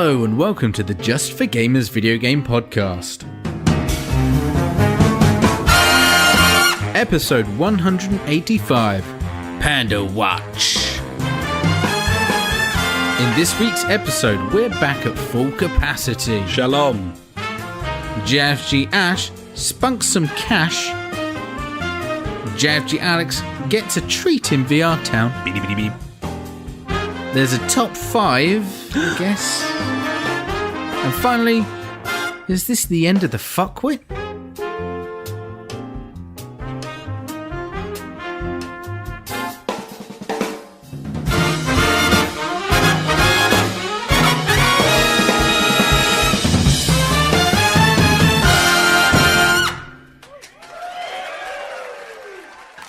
Hello and welcome to the Just for Gamers video game podcast. Episode 185, Panda Watch. In this week's episode, we're back at full capacity. Shalom. JfG Ash spunks some cash. JfG Alex gets a treat in VR Town. Beep, beep, beep. There's a top 5, I guess. And finally, is this the end of the fuckwit?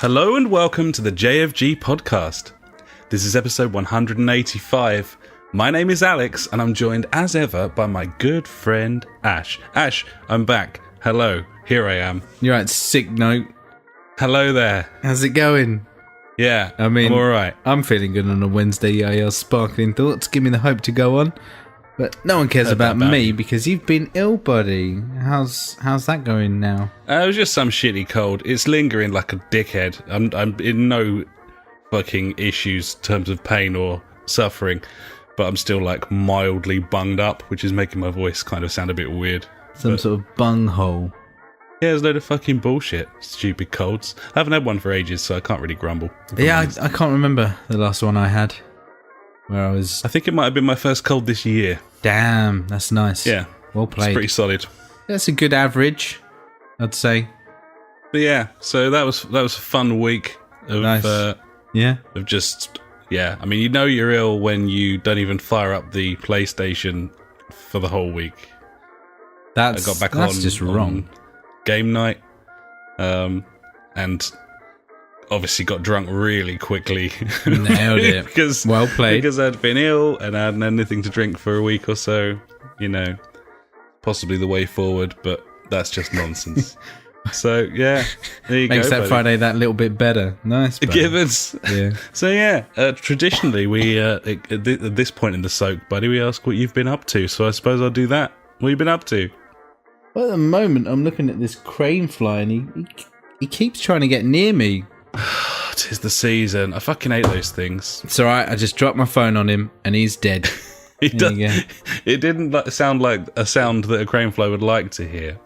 Hello and welcome to the JfG podcast. This is episode 185. My name is Alex and I'm joined as ever by my good friend Ash. Ash, I'm back. Hello, here I am. You're right, sick note. Hello there. How's it going? Yeah, I'm alright. I'm feeling good on a Wednesday. Sparkling thoughts give me the hope to go on. But no one cares about me because you've been ill, buddy. How's that going now? It was just some shitty cold. It's lingering like a dickhead. I'm in no fucking issues in terms of pain or suffering, but I'm still like mildly bunged up, which is making my voice kind of sound a bit weird. Some sort of bunghole. Yeah, there's a load of fucking bullshit. Stupid colds. I haven't had one for ages, so I can't really grumble. Yeah, I can't remember the last one I had. Where I think it might have been my first cold this year. Damn, that's nice. Yeah. Well played. It's pretty solid. That's a good average, I'd say. But yeah, so that was a fun week of Nice. Yeah. Of just, yeah. I mean, you know you're ill when you don't even fire up the PlayStation for the whole week. I got back that's on, just wrong. on game night, and obviously got drunk really quickly. Nailed it. because, well played. Because I'd been ill and I hadn't had anything to drink for a week or so. You know, possibly the way forward, but that's just nonsense. So yeah, there you go. Makes that buddy. Friday that little bit better. Nice. buddy. Givens. Yeah. So yeah, traditionally we at this point in the soak, buddy, we ask what you've been up to. So I suppose I'll do that. What have you been up to? Well, at the moment, I'm looking at this crane fly, and he keeps trying to get near me. 'Tis the season. I fucking hate those things. It's alright, I just dropped my phone on him, and he's dead. It didn't sound like a sound that a crane fly would like to hear.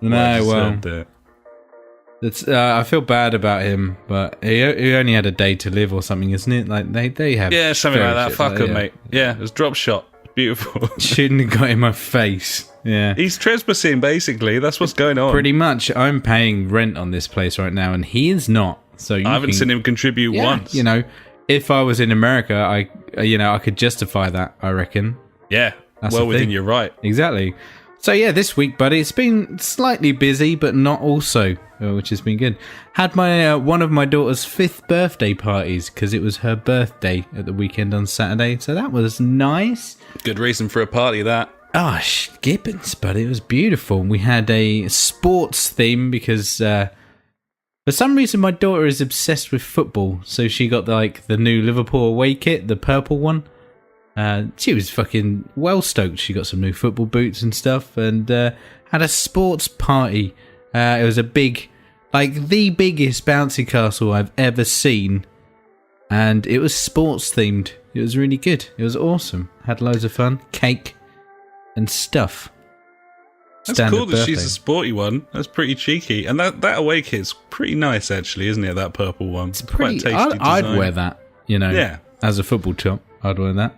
I feel bad about him, but he only had a day to live or something, isn't it? Like they have. Yeah, something like that. Fuck him, yeah. mate. Yeah, it was drop shot. Beautiful. Shouldn't have got in my face. Yeah. He's trespassing, basically. That's what's going on. Pretty much. I'm paying rent on this place right now, and he is not. So I haven't seen him contribute once. You know, if I was in America, I could justify that, I reckon. Yeah. That's well the within thing. your right. Exactly. So yeah, this week, buddy, it's been slightly busy, but not also, which has been good. Had my one of my daughter's 5th birthday parties because it was her birthday at the weekend on Saturday, so that was nice. Good reason for a party, that. Oh, Gibbons, buddy, it was beautiful. We had a sports theme because for some reason my daughter is obsessed with football, so she got the new Liverpool away kit, the purple one. She was fucking well stoked. She got some new football boots and stuff, and had a sports party. It was a big, the biggest bouncy castle I've ever seen, and it was sports themed. It was really good. It was awesome. Had loads of fun, cake and stuff. That's Standard cool that birthday. she's a sporty one. That's pretty cheeky, and that away kit's pretty nice, actually, isn't it? That purple one. It's pretty. Quite tasty I'd design. wear that. You know, Yeah. as a football chop, I'd wear that.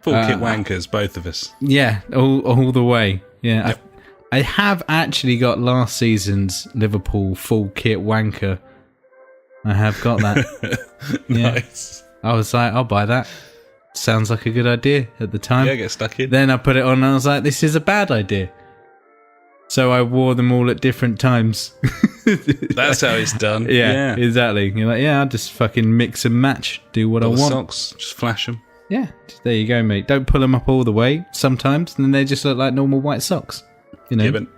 Full kit wankers, both of us. Yeah, all the way. Yeah, yep. I have actually got last season's Liverpool full kit wanker. I have got that. Nice. Yeah. I was like, I'll buy that. Sounds like a good idea at the time. Yeah, get stuck in. Then I put it on and I was like, this is a bad idea. So I wore them all at different times. That's how it's done. Yeah, exactly. You're like, yeah, I'll just fucking mix and match, do what I want. Socks, just flash them. Yeah, there you go, mate. Don't pull them up all the way sometimes, and then they just look like normal white socks. You know, Gibbon.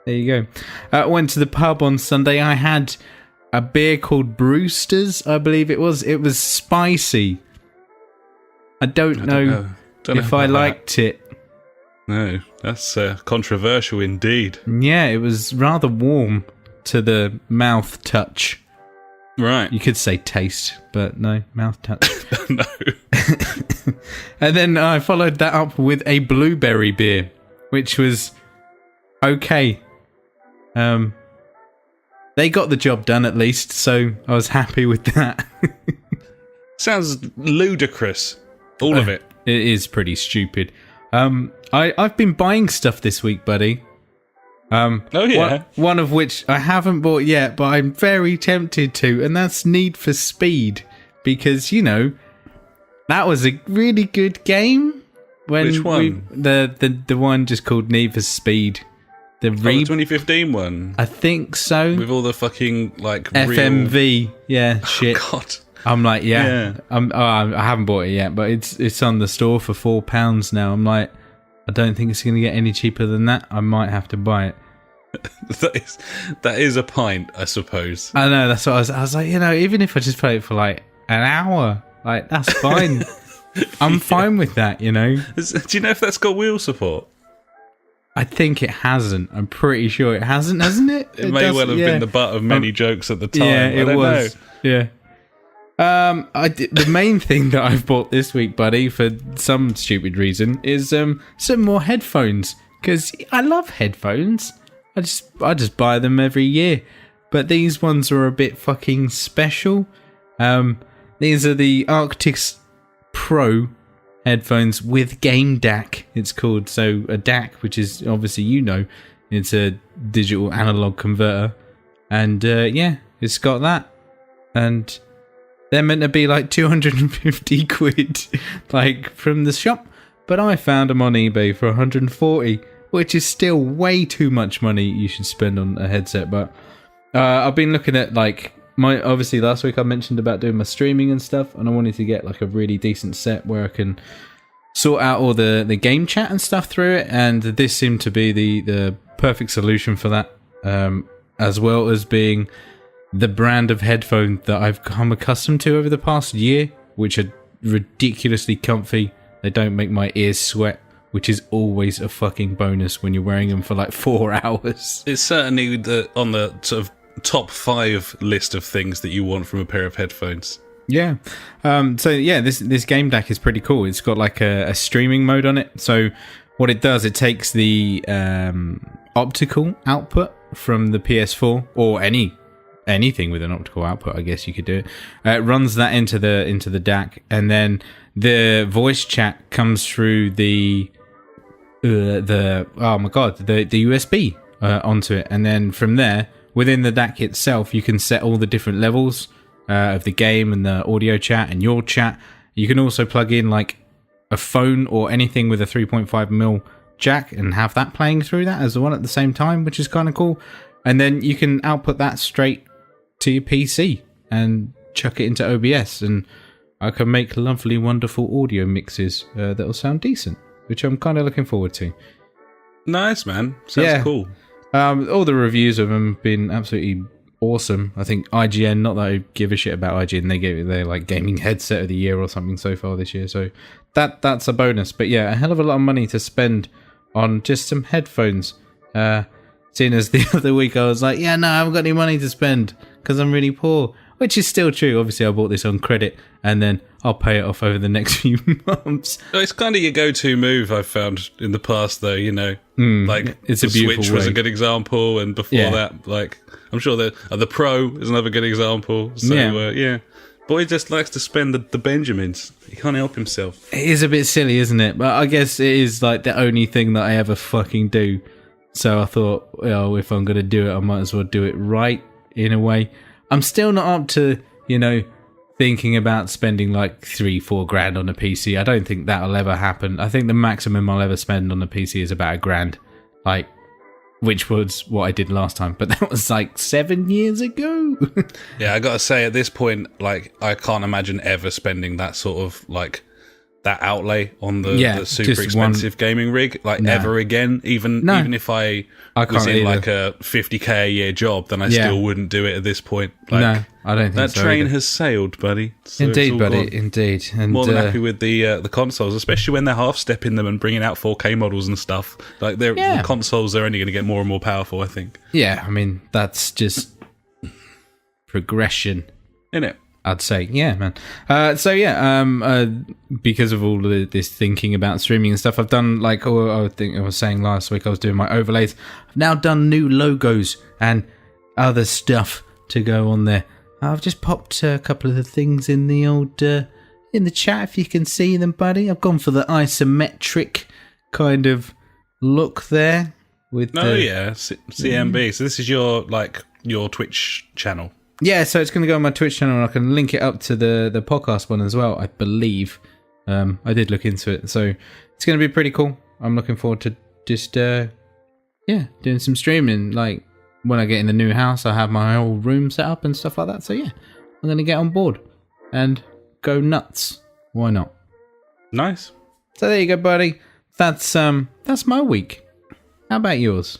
There you go. Went to the pub on Sunday. I had a beer called Brewster's, I believe it was. It was spicy. I don't know if I liked it. No, that's controversial indeed. Yeah, it was rather warm to the mouth touch. Right. You could say taste, but no, mouth touch. No. And then I followed that up with a blueberry beer, which was okay. They got the job done at least, so I was happy with that. Sounds ludicrous. All of it. It is pretty stupid. I've been buying stuff this week, buddy. Oh yeah. One of which I haven't bought yet, but I'm very tempted to, and that's Need for Speed, because that was a really good game. Which one? The one just called Need for Speed. The 2015 one. I think so. With all the fucking FMV, yeah, shit. Oh, God. I'm like, yeah. I haven't bought it yet, but it's on the store for £4 now. I'm like, I don't think it's going to get any cheaper than that. I might have to buy it. that is a pint, I suppose. I know, that's what I was like, even if I just play it for like an hour, like that's fine. I'm fine with that, Do you know if that's got wheel support? I think it hasn't. I'm pretty sure it hasn't, hasn't it? It may well have been the butt of many jokes at the time. Yeah, it was. Know. Yeah. The main thing that I've bought this week, buddy, for some stupid reason, is some more headphones, because I love headphones. I just buy them every year, but these ones are a bit fucking special. These are the Arctis Pro headphones with Game DAC, it's called. So a DAC, which is obviously it's a digital analog converter, and it's got that, and they're meant to be like 250 quid, like from the shop, but I found them on eBay for 140, which is still way too much money you should spend on a headset. But I've been looking at obviously last week I mentioned about doing my streaming and stuff, and I wanted to get like a really decent set where I can sort out all the game chat and stuff through it, and this seemed to be the perfect solution for that, as well as being the brand of headphone that I've come accustomed to over the past year, which are ridiculously comfy. They don't make my ears sweat, which is always a fucking bonus when you're wearing them for like 4 hours. It's certainly on the sort of top 5 list of things that you want from a pair of headphones. Yeah. This Game DAC is pretty cool. It's got like a streaming mode on it. So what it does, it takes the optical output from the PS4 or anything with an optical output, I guess you could do it. It runs that into the DAC, and then the voice chat comes through the USB onto it, and then from there, within the DAC itself, you can set all the different levels of the game and the audio chat and your chat. You can also plug in like a phone or anything with a 3.5mm jack and have that playing through that as the one at the same time, which is kind of cool. And then you can output that straight to your PC and chuck it into OBS, and I can make lovely, wonderful audio mixes that'll sound decent, which I'm kind of looking forward to. Nice, man. Sounds cool. All the reviews of them have been absolutely awesome. I think IGN, not that I give a shit about IGN, they gave it their like gaming headset of the year or something so far this year, so that's a bonus. But yeah, a hell of a lot of money to spend on just some headphones. Seeing as the other week I was like, I haven't got any money to spend because I'm really poor, which is still true. Obviously I bought this on credit and then I'll pay it off over the next few months. It's kind of your go-to move, I've found in the past though, like it's a the beautiful Switch was way. a good example, and before that, like I'm sure the Pro is another good example. So boy just likes to spend the Benjamins. He can't help himself. It is a bit silly, isn't it? But I guess it is like the only thing that I ever fucking do. So I thought, if I'm going to do it, I might as well do it right, in a way. I'm still not up to, thinking about spending like 3-4 grand on a PC. I don't think that'll ever happen. I think the maximum I'll ever spend on a PC is about £1,000, like, which was what I did last time. But that was like 7 years ago. Yeah, I got to say, at this point, like, I can't imagine ever spending that sort of, like, that outlay on the super expensive gaming rig ever again. Even if I was in like a 50k a year job, then I still wouldn't do it at this point. No, I don't think that so train either. has sailed, buddy. So Indeed, buddy. Indeed. And more than happy with the consoles, especially when they're half stepping them and bringing out 4K models and stuff. Like the consoles are only going to get more and more powerful, I think. Yeah, I mean that's just progression, Innit? I'd say. Yeah, man. Because of all of this thinking about streaming and stuff, I've done I think I was saying last week I was doing my overlays. I've now done new logos and other stuff to go on there. I've just popped a couple of the things in the old in the chat if you can see them, buddy. I've gone for the isometric kind of look there with CMB. So this is your Twitch channel. Yeah, so it's going to go on my Twitch channel, and I can link it up to the podcast one as well, I believe. I did look into it, so it's going to be pretty cool. I'm looking forward to just doing some streaming. Like when I get in the new house, I have my whole room set up and stuff like that. So yeah, I'm going to get on board and go nuts. Why not? Nice. So there you go, buddy. That's my week. How about yours?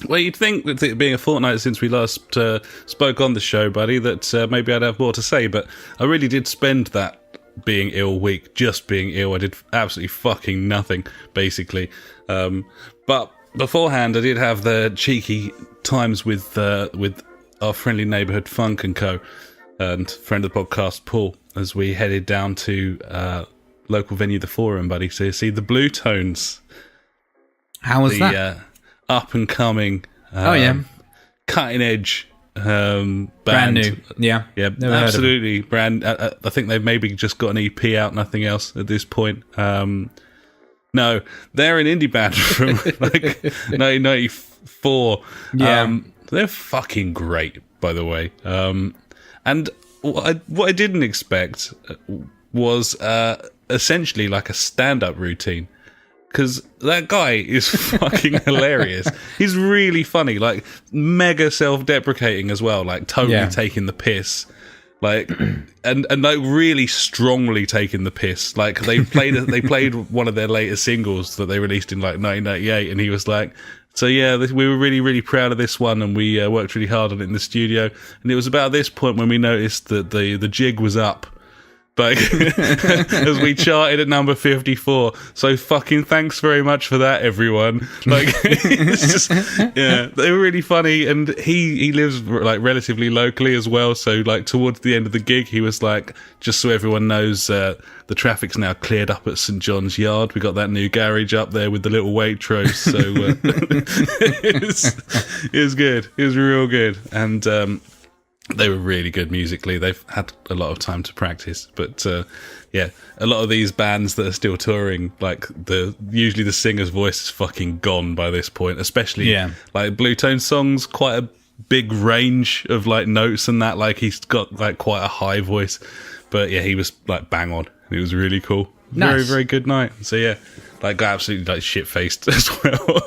Well, you'd think, with it being a fortnight since we last spoke on the show, buddy, that maybe I'd have more to say, but I really did spend that being ill week just being ill. I did absolutely fucking nothing, basically. But beforehand, I did have the cheeky times with our friendly neighbourhood Funk & Co. and friend of the podcast, Paul, as we headed down to local venue, The Forum, buddy, so you see the Blue Tones. How was that? Up and coming, cutting edge, band. Brand new, yeah, never absolutely brand. I think they've maybe just got an EP out, nothing else at this point. No, they're an indie band from 1994. Yeah, they're fucking great, by the way. And what I didn't expect was essentially like a stand-up routine. Because that guy is fucking hilarious. He's really funny, like mega self-deprecating as well, like totally taking the piss, like and like really strongly taking the piss. Like they played one of their later singles that they released in like 1998, and he was like, "So yeah, we were really really proud of this one, and we worked really hard on it in the studio." And it was about this point when we noticed that the jig was up. Like, as we charted at number 54. So fucking thanks very much for that, everyone. Like, it's just, they were really funny. And he lives like relatively locally as well. So like towards the end of the gig, he was like, just so everyone knows, the traffic's now cleared up at St. John's Yard. We got that new garage up there with the little Waitrose. So it was good. It was real good. And, they were really good musically. They've had a lot of time to practice, but a lot of these bands that are still touring, like usually the singer's voice is fucking gone by this point. Especially like Blue Tone songs, quite a big range of like notes and that. Like he's got like quite a high voice, but yeah, he was like bang on. It was really cool. Nice. Very very good night. So yeah. Like got absolutely like shit faced as well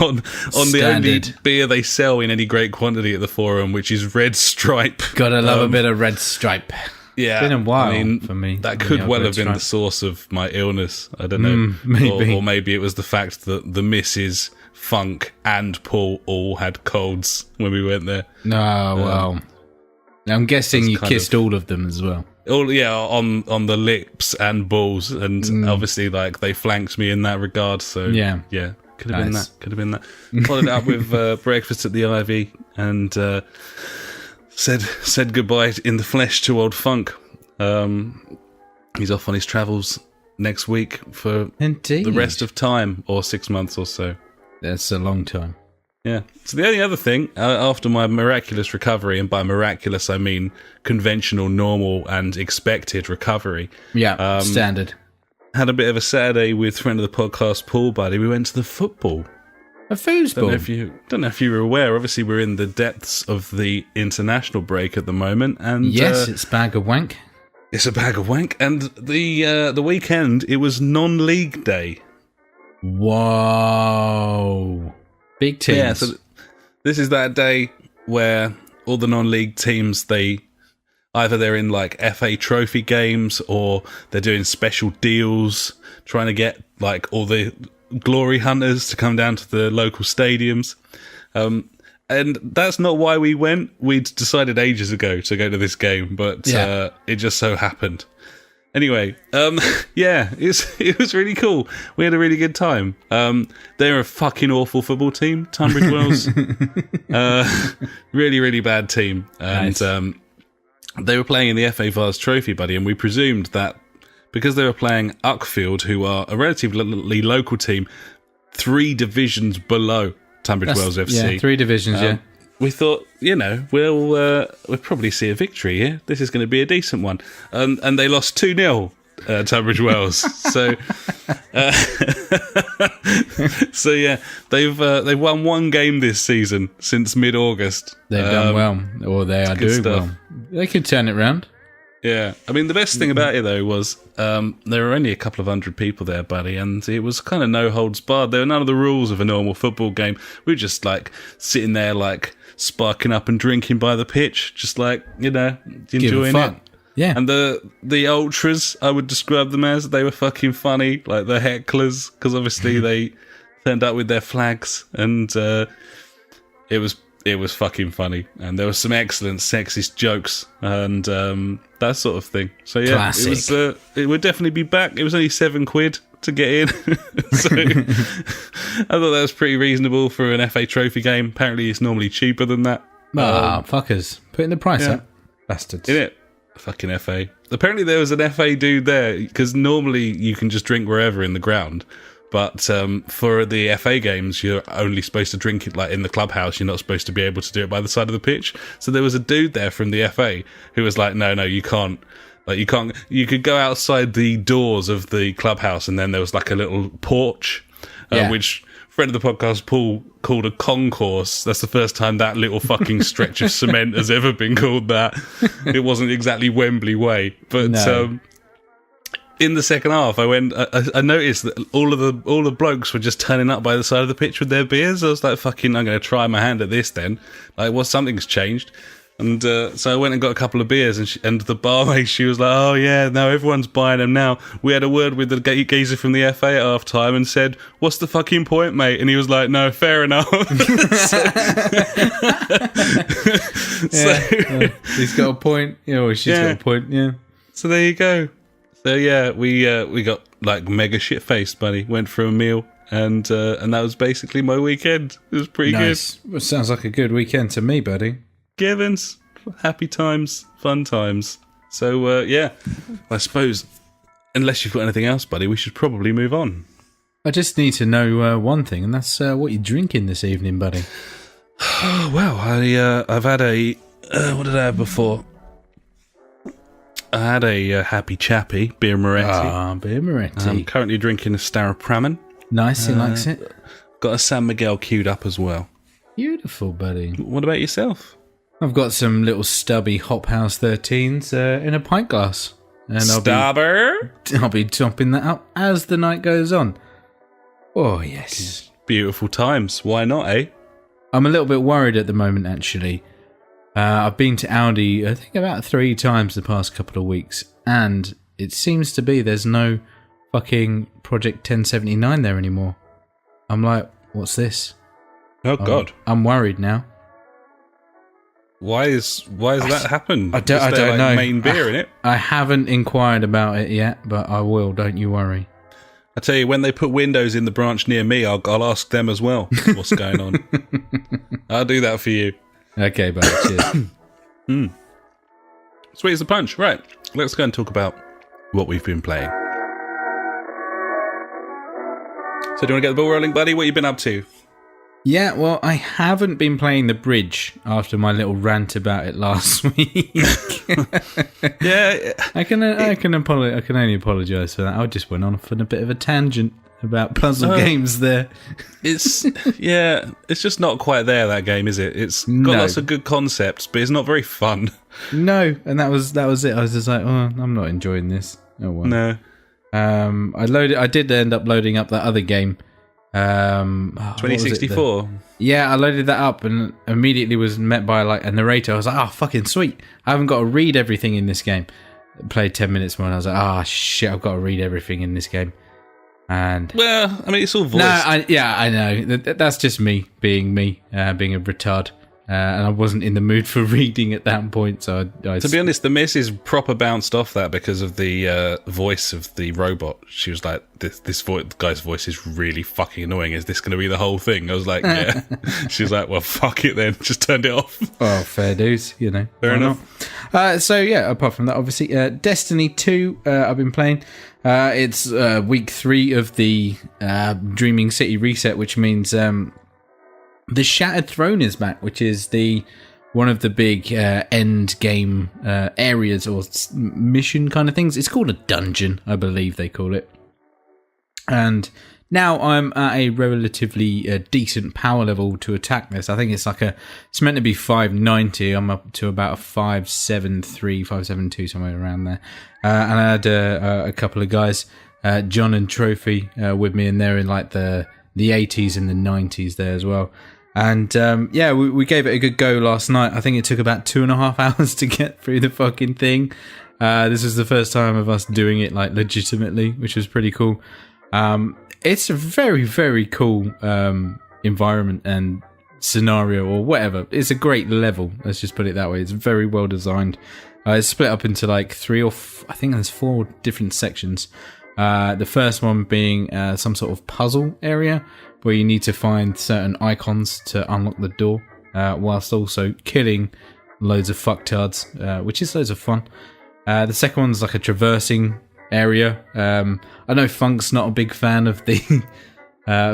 on the only beer they sell in any great quantity at the Forum, which is Red Stripe. Gotta love a bit of Red Stripe. Yeah, it's been a while for me. That could well have been the source of my illness. I don't know, maybe. Or maybe it was the fact that the Mrs. Funk and Paul all had colds when we went there. No, well, I'm guessing you kissed all of them as well. On the lips and balls, and obviously like they flanked me in that regard. So yeah, could have been that. Followed it up with breakfast at the Ivy, and said goodbye in the flesh to old Funk. He's off on his travels next week for the rest of time, or 6 months or so. That's a long time. Yeah. So the only other thing, after my miraculous recovery, and by miraculous I mean conventional, normal, and expected recovery. Yeah, standard. Had a bit of a Saturday with friend of the podcast, Paul, buddy. We went to the football. A foosball? Don't know if you were aware. Obviously, we're in the depths of the international break at the moment. And yes, it's a bag of wank. It's a bag of wank. And the weekend, it was non-league day. Whoa. Big teams. Yeah, so this is that day where all the non-league teams, Either they're in like FA trophy games or they're doing special deals, trying to get like all the glory hunters to come down to the local stadiums. And that's not why we went. We'd decided ages ago to go to this game, but it just so happened. Anyway, it was really cool. We had a really good time. They're a fucking awful football team, Tunbridge Wells. Really, really bad team. And Nice. They were playing in the FA Vase Trophy, buddy, and we presumed that because they were playing Uckfield, who are a relatively local team, 3 divisions below Tunbridge Wells FC. Yeah, 3 divisions, We thought, we'll probably see a victory here. This is going to be a decent one. And they lost 2-0, Tunbridge Wells. So they've won 1 game this season since mid-August. They've done well, or they are doing stuff. well. They could turn it round. Yeah, I mean, the best thing about it, though, was there were only a couple of hundred people there, buddy, and it was kind of no holds barred. There were none of the rules of a normal football game. We were just, like, sitting there, like, sparking up and drinking by the pitch, just, like, enjoying it. Yeah. And the ultras, I would describe them as, they were fucking funny, like the hecklers, because obviously they turned up with their flags, and it was fucking funny, and there were some excellent sexist jokes and that sort of thing. So yeah, Classic. It would definitely be back. It was only £7 to get in, so I thought that was pretty reasonable for an FA Trophy game. Apparently, it's normally cheaper than that. Fuckers, putting the price up, bastards. In it, fucking FA. Apparently, there was an FA dude there because normally you can just drink wherever in the ground. But for the FA games, you're only supposed to drink it like in the clubhouse. You're not supposed to be able to do it by the side of the pitch. So there was a dude there from the FA who was like, no, you can't. Like, you can't. You could go outside the doors of the clubhouse, and then there was like a little porch, which friend of the podcast, Paul, called a concourse. That's the first time that little fucking stretch of cement has ever been called that. It wasn't exactly Wembley Way, but. No. In the second half, I noticed that all the blokes were just turning up by the side of the pitch with their beers. I was like, fucking, I'm going to try my hand at this then. Like, something's changed. And so I went and got a couple of beers, and the barmaid, she was like, oh yeah, no, everyone's buying them now. We had a word with the geezer from the FA at half time and said, what's the fucking point, mate? And he was like, no, fair enough. He's got a point. She's got a point, yeah. So there you go. So yeah, we got like mega shit faced, buddy. Went for a meal, and that was basically my weekend. It was pretty good. Well, sounds like a good weekend to me, buddy. Givens, happy times, fun times. So I suppose unless you've got anything else, buddy, we should probably move on. I just need to know one thing, and that's what you're drinking this evening, buddy. Oh well, I've had a what did I have before? I had a Happy Chappy, beer Moretti. Beer Moretti. I'm currently drinking a Staropramen. Nice, he likes it. Got a San Miguel queued up as well. Beautiful, buddy. What about yourself? I've got some little stubby Hop House 13s in a pint glass. And I'll be topping that up as the night goes on. Oh, yes. Beautiful times. Why not, eh? I'm a little bit worried at the moment, actually. I've been to Audi, I think, about 3 times the past couple of weeks, and it seems to be there's no fucking Project 1079 there anymore. I'm like, what's this? Oh, God. I'm worried now. Why is that happen? I don't know. Main beer in it. I haven't inquired about it yet, but I will. Don't you worry. I tell you, when they put windows in the branch near me, I'll ask them as well what's going on. I'll do that for you. Okay, buddy. Cheers. Sweet as a punch. Right, let's go and talk about what we've been playing. So, do you want to get the ball rolling, buddy? What you been up to? Yeah, well, I haven't been playing the bridge after my little rant about it last week. Yeah, I can only apologise for that. I just went off on a bit of a tangent about puzzle games there. It's just not quite there, that game, is it? It's got lots of good concepts, but it's not very fun. No, and that was it. I was just like, oh, I'm not enjoying this. Oh well. No. I did end up loading up that other game, what was it? 2064. Yeah, I loaded that up and immediately was met by like a narrator. I was like, oh, fucking sweet. I haven't got to read everything in this game. Played 10 minutes more and I was like, oh shit, I've got to read everything in this game. And well, I mean, it's all voiced. I know. That's just me being a retard. And I wasn't in the mood for reading at that point. So to be honest, the missus proper bounced off that because of the voice of the robot. She was like, this guy's voice is really fucking annoying. Is this going to be the whole thing? I was like, yeah. She was like, well, fuck it then. Just turned it off. Oh, fair dues, you know. Fair enough. So, yeah, apart from that, obviously, Destiny 2, I've been playing. It's week 3 of the Dreaming City reset, which means the Shattered Throne is back, which is one of the big end game areas or mission kind of things. It's called a dungeon, I believe they call it. And now I'm at a relatively decent power level to attack this. I think it's meant to be 590. I'm up to about a 573, 572, somewhere around there. And I had a couple of guys, John and Trophy, with me, and they're in like the 80s and the 90s there as well. And yeah, we gave it a good go last night. I think it took about 2.5 hours to get through the fucking thing. This is the first time of us doing it like legitimately, which was pretty cool. It's a very, very cool environment and scenario or whatever. It's a great level. Let's just put it that way. It's very well designed. It's split up into like I think there's 4 different sections. The first one being some sort of puzzle area where you need to find certain icons to unlock the door, whilst also killing loads of fucktards, which is loads of fun. The second one's like a traversing area. I know Funk's not a big fan of the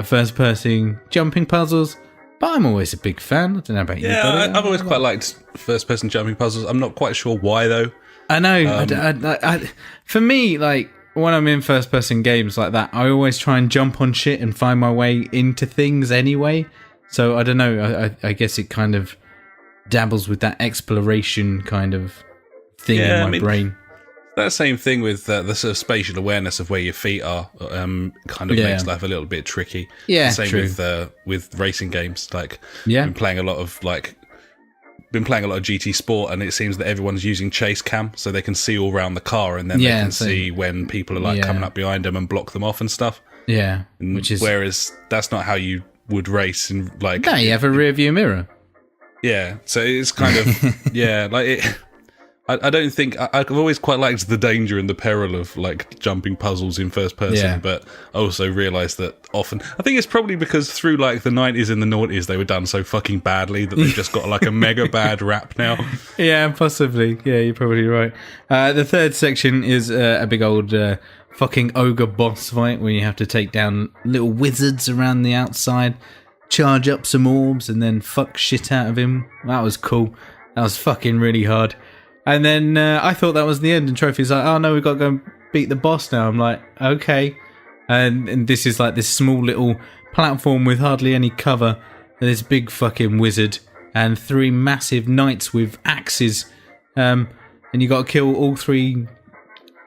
first-person jumping puzzles, but I'm always a big fan. I don't know about you. Yeah, I've always quite liked first-person jumping puzzles. I'm not quite sure why, though. I know. For me, like, when I'm in first-person games like that, I always try and jump on shit and find my way into things anyway. So, I don't know. I guess it kind of dabbles with that exploration kind of thing in my brain. That same thing with the sort of spatial awareness of where your feet are kind of makes life a little bit tricky. Yeah, same true. with racing games. Like, been playing a lot of GT Sport, and it seems that everyone's using chase cam, so they can see all around the car, and then they can see when people are like coming up behind them and block them off and stuff. Yeah, whereas that's not how you would race. And like, no, you have a rear view mirror. Yeah, so it's kind of like it. I don't think I've always quite liked the danger and the peril of like jumping puzzles in first person, but I also realised that often I think it's probably because through like the 90s and the noughties they were done so fucking badly that they've just got like a mega bad rap now. Yeah, possibly. Yeah, you're probably right. The third section is a big old fucking ogre boss fight where you have to take down little wizards around the outside, charge up some orbs, and then fuck shit out of him. That was cool. That was fucking really hard. And then I thought that was the end, and Trophy's like, oh no, we've got to go and beat the boss now. I'm like, okay. And this is like this small little platform with hardly any cover, and this big fucking wizard, and 3 massive knights with axes. And you got to kill all 3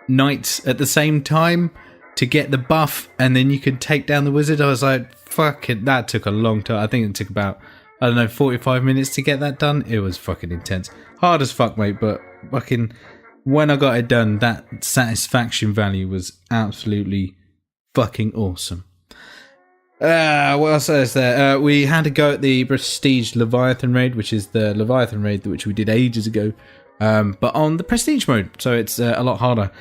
knights at the same time to get the buff, and then you can take down the wizard. I was like, fuck it, that took a long time. I think it took about, 45 minutes to get that done. It was fucking intense. Hard as fuck, mate, but fucking when I got it done, that satisfaction value was absolutely fucking awesome. What else is there? We had to go at the Prestige Leviathan raid, which is the Leviathan raid which we did ages ago, but on the Prestige mode, so it's a lot harder.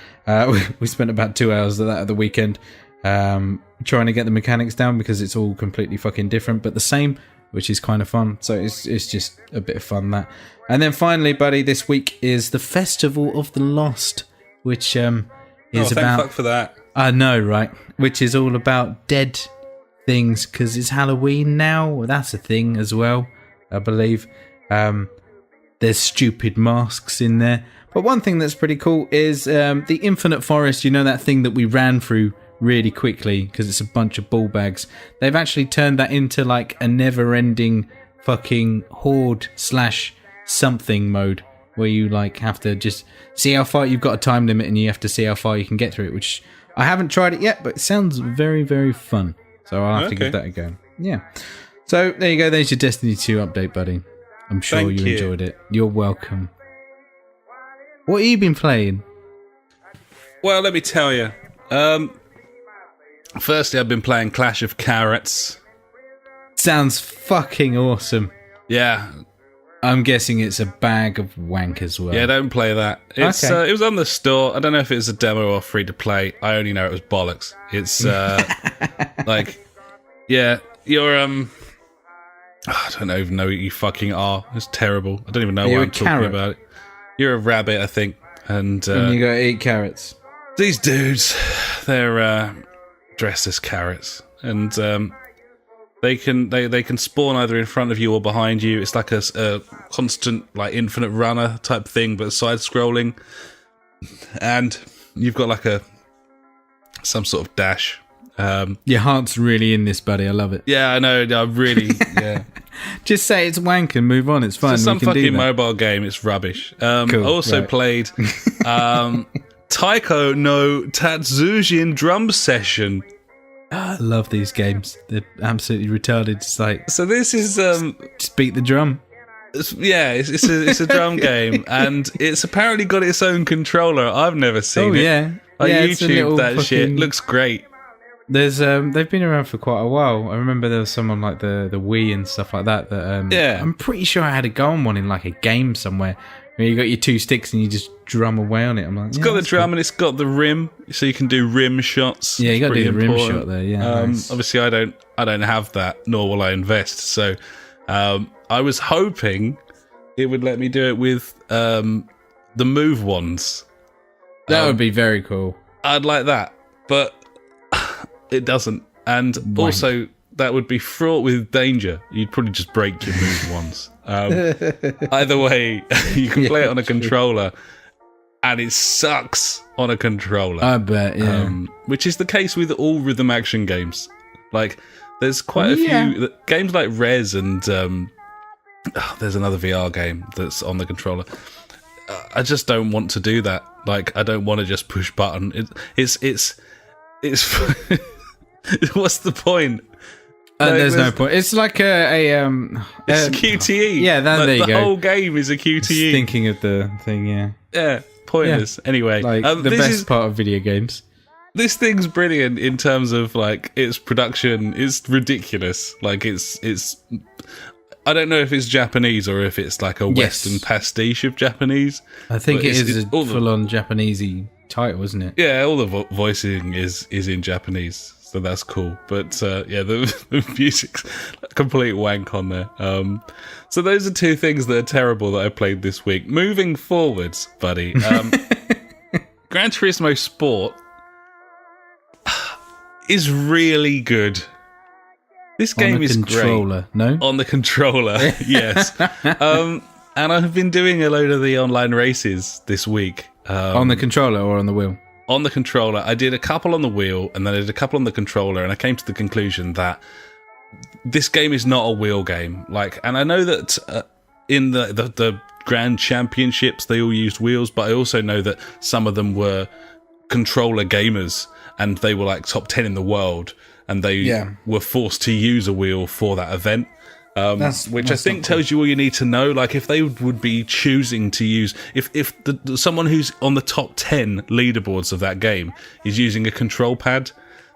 We spent about 2 hours of that at the weekend trying to get the mechanics down because it's all completely fucking different, but the same, which is kind of fun. So it's just a bit of fun, that. And then finally, buddy, this week is the Festival of the Lost, which is about... fuck for that. I know, right? Which is all about dead things, because it's Halloween now. Well, that's a thing as well, I believe. There's stupid masks in there. But one thing that's pretty cool is the Infinite Forest, you know, that thing that we ran through really quickly because it's a bunch of ball bags. They've actually turned that into like a never-ending fucking horde / something mode where you like have to just see how far. You've got a time limit and you have to see how far you can get through it, which I haven't tried it yet, but it sounds very, very fun. So I'll have to give that a go. Yeah. So there you go. There's your Destiny 2 update, buddy. I'm sure Thank you. enjoyed it. You're welcome. What have you been playing? Well, let me tell you. Firstly, I've been playing Clash of Carrots. Sounds fucking awesome. Yeah. I'm guessing it's a bag of wank as well. Yeah, don't play that. It's Okay. it was on the store. I don't know if it was a demo or free to play. I only know it was bollocks. It's like, yeah, you're I don't even know what you fucking are. It's terrible. I don't even know why I'm talking about it. You're a rabbit, I think, and you got to eat carrots. These dudes, they're dressed as carrots, and they can spawn either in front of you or behind you. It's like a constant, like, infinite runner type thing, but side scrolling, and you've got like some sort of dash. Your heart's really in this, buddy. I love it. Yeah, I know. I really, yeah. Just say it's wank and move on. It's fine. It's some we can do fucking that. mobile game. It's rubbish. Cool, I also played Taiko no Tatsujin Drum Session. I love these games. They're absolutely retarded. It's like, So this is just beat the drum. it's a drum game, and it's apparently got its own controller. I've never seen it. Yeah. I it's a little YouTube that shit. fucking- Looks great. There's they've been around for quite a while. I remember there was someone like the Wii and stuff like that. Yeah. I'm pretty sure I had a go on one in like a game somewhere where you got your two sticks and you just drum away on it. I'm like, It's got the drum and it's got the rim, so you can do rim shots. Yeah, you got to It's do the pretty rim important. shot there. Yeah, nice. Obviously, I don't have that, nor will I invest. So, I was hoping it would let me do it with the move ones. That would be very cool. I'd like that, but it doesn't. And also, that would be fraught with danger. You'd probably just break your move once. Either way, you can play it on a controller, and it sucks on a controller. I bet, yeah. Which is the case with all rhythm action games. Like, there's quite a few games like Rez, and there's another VR game that's on the controller. I just don't want to do that. Like, I don't want to just push button. It's what's the point? There's no point. It's like It's a QTE. Yeah, there you the go. whole game is a QTE. Thinking of the thing, yeah. Yeah, pointless. Anyway, Like the best part of video games. This thing's brilliant in terms of, like, its production is ridiculous. Like, it's I don't know if it's Japanese or if it's like a Western pastiche of Japanese. I think But it is a all the- full-on Japanesey title, isn't it? Yeah, all the voicing is in Japanese, so that's cool. But yeah, the music's a complete wank on there. So those are two things that are terrible that I played this week. Moving forwards, buddy, Gran Turismo Sport is really good. This game is controller, great. no? On the controller, yes. And I've been doing a load of the online races this week. On the controller or on the wheel? On the controller. I did a couple on the wheel, and then I did a couple on the controller, and I came to the conclusion that this game is not a wheel game. Like, and I know that in the Grand Championships they all used wheels, but I also know that some of them were controller gamers, and they were like top 10 in the world, and they were forced to use a wheel for that event. Which I think tells you all you need to know. Like, if they would be choosing to use, if someone who's on the top 10 leaderboards of that game is using a control pad,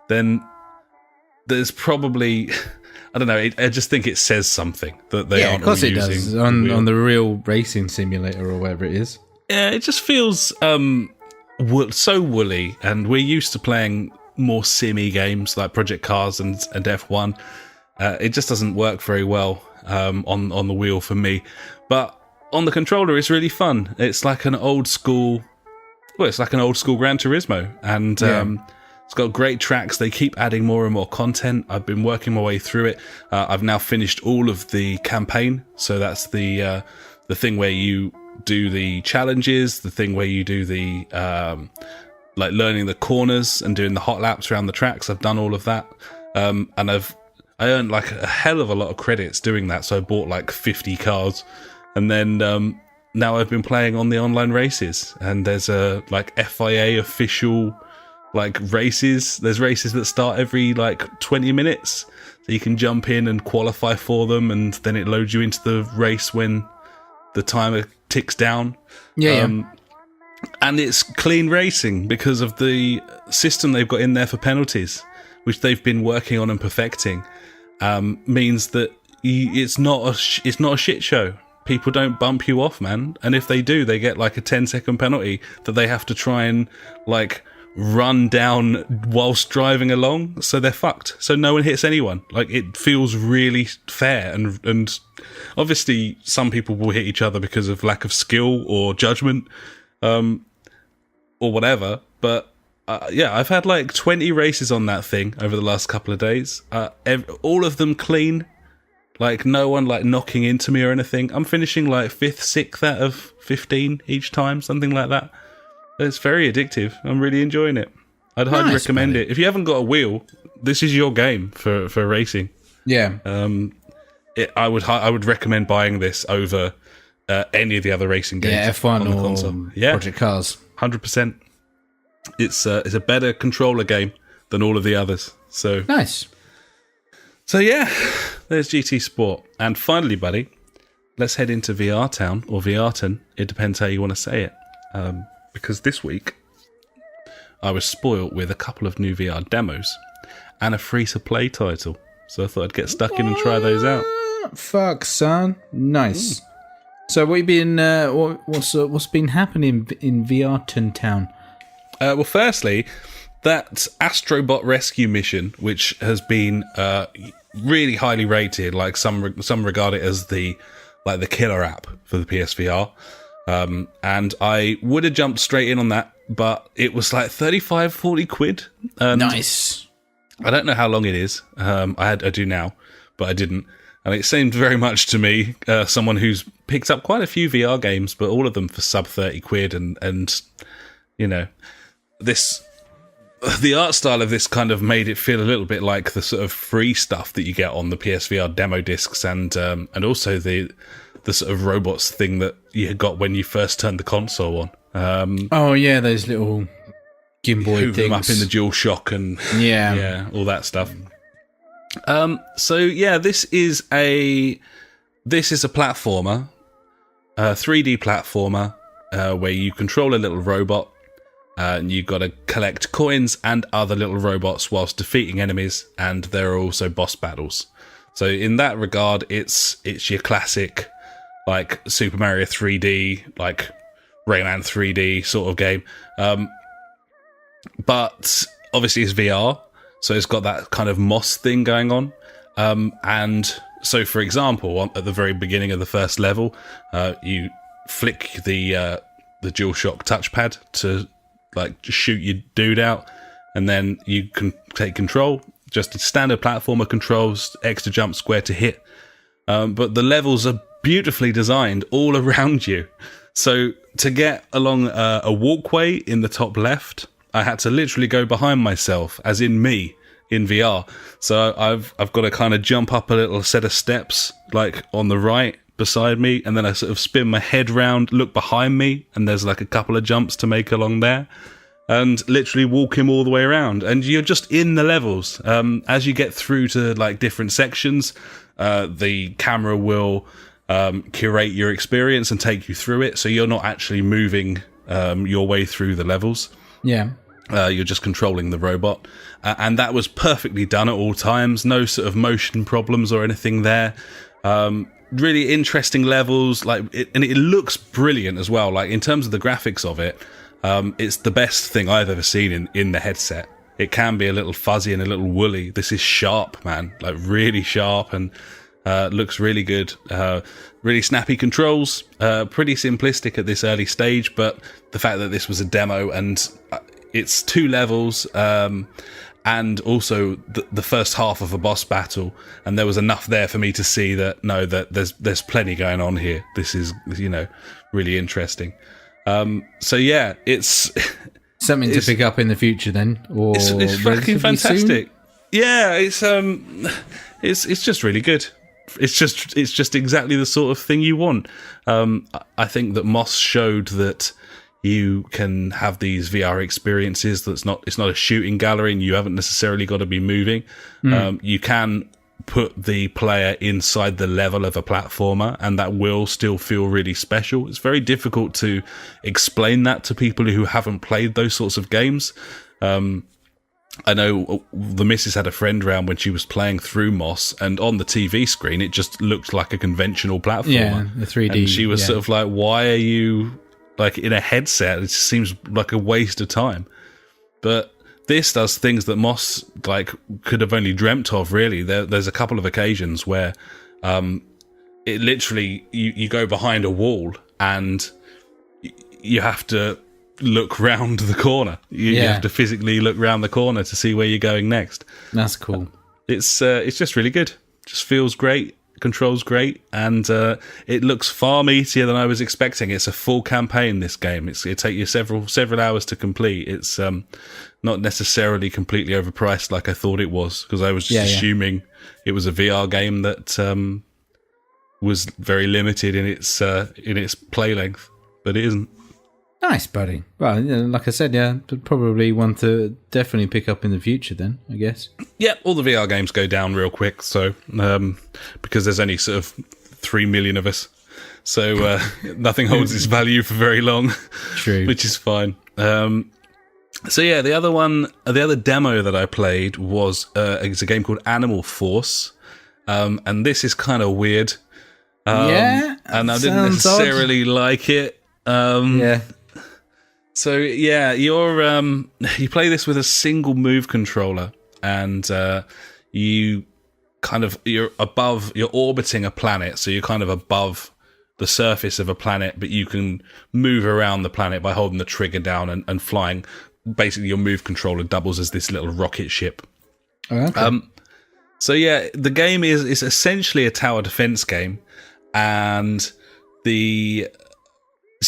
then there's probably, I don't know. I just think it says something that they aren't. Of course all it using does. the On wheel. the real racing simulator or whatever it is. Yeah, it just feels so woolly, and we're used to playing more simmy games like Project Cars and F1. It just doesn't work very well on the wheel for me. But on the controller, it's really fun. It's like an old school. Well, it's like an old school Gran Turismo, and it's got great tracks. They keep adding more and more content. I've been working my way through it. I've now finished all of the campaign. So that's the thing where you do the challenges, the thing where you do the like learning the corners and doing the hot laps around the tracks. I've done all of that, and I earned like a hell of a lot of credits doing that, so I bought like 50 cars, and then now I've been playing on the online races, and there's a like FIA official like races. There's races that start every like 20 minutes, so you can jump in and qualify for them, and then it loads you into the race when the timer ticks down. And it's clean racing because of the system they've got in there for penalties, which they've been working on and perfecting. Means that it's not a shit show. People don't bump you off, man. And if they do, they get like a 10-second penalty that they have to try and like run down whilst driving along. So they're fucked. So no one hits anyone. Like, it feels really fair. And obviously some people will hit each other because of lack of skill or judgment, or whatever. But yeah, I've had like 20 races on that thing over the last couple of days. All of them clean. Like, no one, like, knocking into me or anything. I'm finishing, like, 5th, 6th out of 15 each time, something like that. It's very addictive. I'm really enjoying it. I'd highly recommend it. If you haven't got a wheel, this is your game for racing. Yeah. I would recommend buying this over any of the other racing games. Yeah, F1 on the or console. Yeah, Project Cars. 100%. It's a better controller game than all of the others. So nice. So yeah, there's GT Sport. And finally, buddy, let's head into VR Town, or VRton. It depends how you want to say it. Because this week, I was spoilt with a couple of new VR demos and a free-to-play title. So I thought I'd get stuck in and try those out. Fuck, son. Nice. So what you been? What's been happening in VRton Town? Well, firstly, that Astrobot rescue mission, which has been really highly rated, like some regard it as the killer app for the PSVR, and I would have jumped straight in on that, but it was like 35-40 quid. Nice. I don't know how long it is. I do now, but I didn't, and it seemed very much to me someone who's picked up quite a few VR games, but all of them for sub 30 quid, and you know, the art style of this kind of made it feel a little bit like the sort of free stuff that you get on the PSVR demo discs, and also the sort of robots thing that you got when you first turned the console on. Oh yeah, those little gimbal things. Them up in the DualShock and yeah, all that stuff. So yeah, this is a platformer, a 3D platformer, where you control a little robot. And you've got to collect coins and other little robots whilst defeating enemies, and there are also boss battles. So in that regard, it's your classic, like, Super Mario 3D, like Rayman 3D sort of game. But obviously it's VR, so it's got that kind of Moss thing going on. And so, for example, at the very beginning of the first level, you flick the DualShock touchpad to like shoot your dude out, and then you can take control, just standard platformer controls, X to jump, square to hit. But the levels are beautifully designed all around you. So to get along a walkway in the top left, I had to literally go behind myself, as in me, in VR. So I've got to kind of jump up a little set of steps, like on the right beside me, and then I sort of spin my head round, look behind me, and there's like a couple of jumps to make along there, and literally walk him all the way around. And you're just in the levels. As you get through to like different sections, the camera will curate your experience and take you through it, so you're not actually moving your way through the levels. Yeah. You're just controlling the robot. And that was perfectly done at all times. No sort of motion problems or anything there. Really interesting levels, and it looks brilliant as well. Like, in terms of the graphics of it, it's the best thing I've ever seen in the headset. It can be a little fuzzy and a little woolly. This is sharp, man. Like, really sharp, and looks really good. Really snappy controls. Pretty simplistic at this early stage, but the fact that this was a demo and it's 2 levels, and also the first half of a boss battle, and there was enough there for me to see that there's plenty going on here. This is, really interesting. So yeah, it's something to pick up in the future then, or it's fucking fantastic. Soon? Yeah, it's just really good. It's just exactly the sort of thing you want. I think that Moss showed that you can have these VR experiences. It's not a shooting gallery, and you haven't necessarily got to be moving. You can put the player inside the level of a platformer, and that will still feel really special. It's very difficult to explain that to people who haven't played those sorts of games. I know the missus had a friend round when she was playing through Moss, and on the TV screen, it just looked like a conventional platformer. Yeah, the 3D. And she was sort of like, why are you like in a headset? It just seems like a waste of time. But this does things that Moss like could have only dreamt of, really. There's a couple of occasions where it literally, you go behind a wall and you have to look round the corner. You have to physically look round the corner to see where you're going next. That's cool. It's just really good. Just feels great. Controls great, and it looks far meatier than I was expecting. It's a full campaign, this game. It take you several hours to complete. It's not necessarily completely overpriced like I thought it was, because I was just assuming it was a VR game that was very limited in its play length, but it isn't. Nice, buddy. Well, like I said, probably one to definitely pick up in the future then, I guess. Yeah, all the VR games go down real quick, so because there's only sort of 3 million of us, so nothing holds its value for very long. True. Which is fine. So yeah, the other demo that I played was it's a game called Animal Force, and this is kind of weird. And I didn't necessarily like it. So yeah, you play this with a single move controller, and you're orbiting a planet, so you're kind of above the surface of a planet, but you can move around the planet by holding the trigger down and flying. Basically, your move controller doubles as this little rocket ship. Oh, okay. So yeah, the game is essentially a tower defense game, and so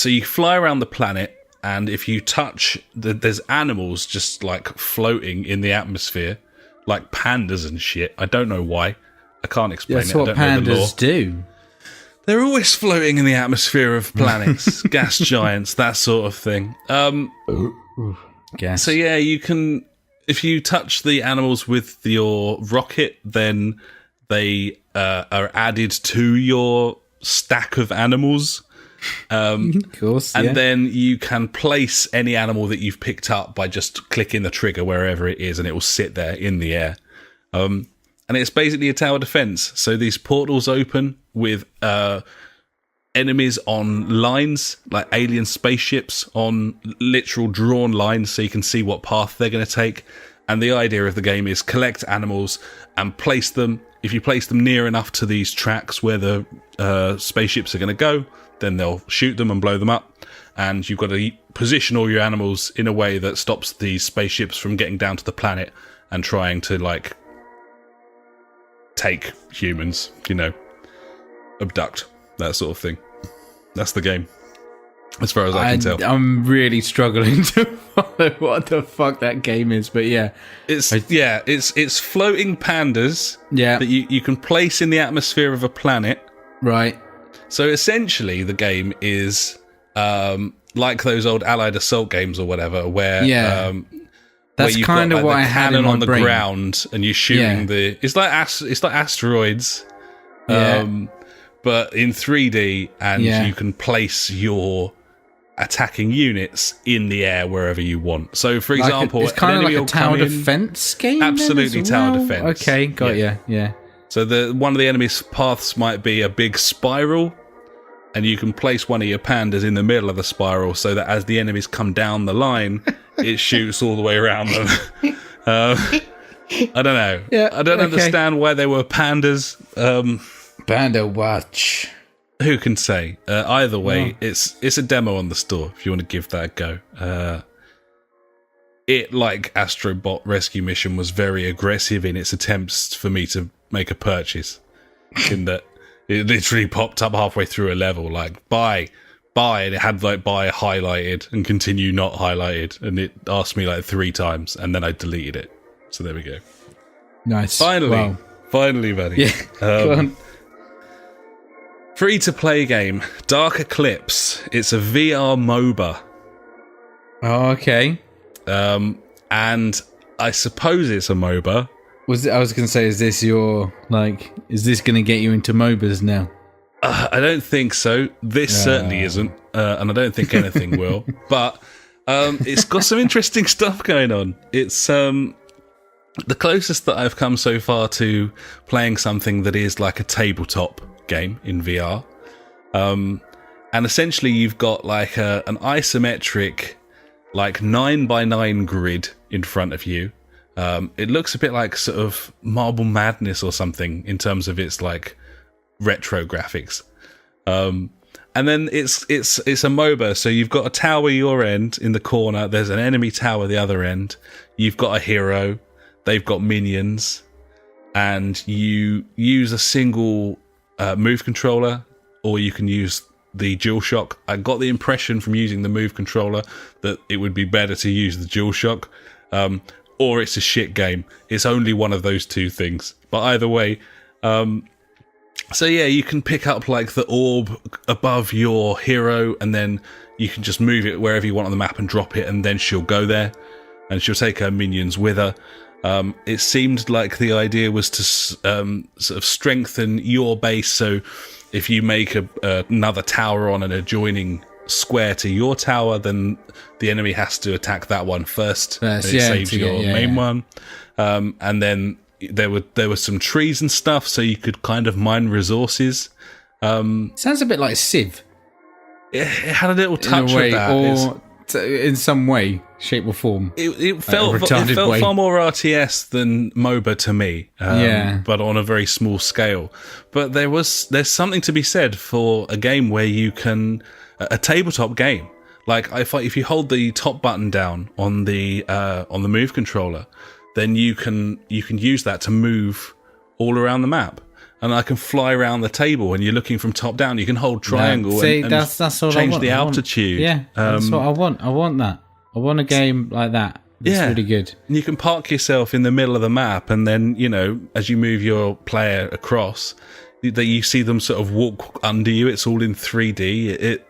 you fly around the planet. And if you touch, there's animals just like floating in the atmosphere, like pandas and shit. I don't know why. I can't explain it. That's what pandas do. They're always floating in the atmosphere of planets, gas giants, that sort of thing. Gas. So yeah, you can, if you touch the animals with your rocket, then they are added to your stack of animals. Of course, and then you can place any animal that you've picked up by just clicking the trigger wherever it is, and it will sit there in the air. And it's basically a tower defense. So these portals open with enemies on lines, like alien spaceships on literal drawn lines, so you can see what path they're going to take. And the idea of the game is collect animals and place them. If you place them near enough to these tracks where the spaceships are going to go, then they'll shoot them and blow them up. And you've got to position all your animals in a way that stops these spaceships from getting down to the planet and trying to, like, take humans, abduct, that sort of thing. That's the game, as far as I can tell. I'm really struggling to follow what the fuck that game is, but yeah. It's floating pandas that you can place in the atmosphere of a planet. Right. So essentially, the game is like those old Allied Assault games or whatever, where that's kind of what I had in my on the brain. ground and you're shooting the. It's like asteroids, but in 3D, and you can place your attacking units in the air wherever you want. So, for example, it's kind of like a tower defense game. Absolutely, tower defense. Okay, got you. Yeah. So one of the enemy's paths might be a big spiral, and you can place one of your pandas in the middle of the spiral so that as the enemies come down the line, it shoots all the way around them. I don't know. Yeah, I don't understand why they were pandas. Panda watch. Who can say? Either way, it's a demo on the store if you want to give that a go. It, like Astrobot Rescue Mission, was very aggressive in its attempts for me to make a purchase, in that it literally popped up halfway through a level like buy, and it had like buy highlighted and continue not highlighted, and it asked me like 3 times, and then I deleted it. So there we go. Nice. Finally, buddy. Yeah. Go on. Free to play game, Dark Eclipse. It's a VR MOBA. Oh, okay. And I suppose it's a MOBA. I was going to say, is this going to get you into MOBAs now? I don't think so. This certainly isn't, and I don't think anything will. But it's got some interesting stuff going on. It's the closest that I've come so far to playing something that is like a tabletop game in VR. And essentially you've got like an isometric, like 9x9 grid in front of you. It looks a bit like sort of Marble Madness or something in terms of its like retro graphics. And then it's a MOBA, so you've got a tower your end in the corner, there's an enemy tower the other end, you've got a hero, they've got minions, and you use a single move controller, or you can use the DualShock. I got the impression from using the move controller that it would be better to use the DualShock, or it's a shit game. It's only one of those two things. But either way, so yeah, you can pick up like the orb above your hero, and then you can just move it wherever you want on the map and drop it, and then she'll go there, and she'll take her minions with her. It seemed like the idea was to sort of strengthen your base, so if you make another tower on an adjoining square to your tower, then the enemy has to attack that one first, and it saves your main one. And then there were some trees and stuff, so you could kind of mine resources. Sounds a bit like Civ. It had a little touch in a way, of that. or in some way, shape or form. It felt far more RTS than MOBA to me, but on a very small scale. But there's something to be said for a game where you can a tabletop game. Like if you hold the top button down on the move controller, then you can use that to move all around the map. And I can fly around the table, and you're looking from top down. You can hold triangle and that's all change I want. the altitude. Yeah, that's what I want. I want that. I want a game like that. It's really good. And you can park yourself in the middle of the map, and then, as you move your player across, that you see them sort of walk under you. It's all in 3D.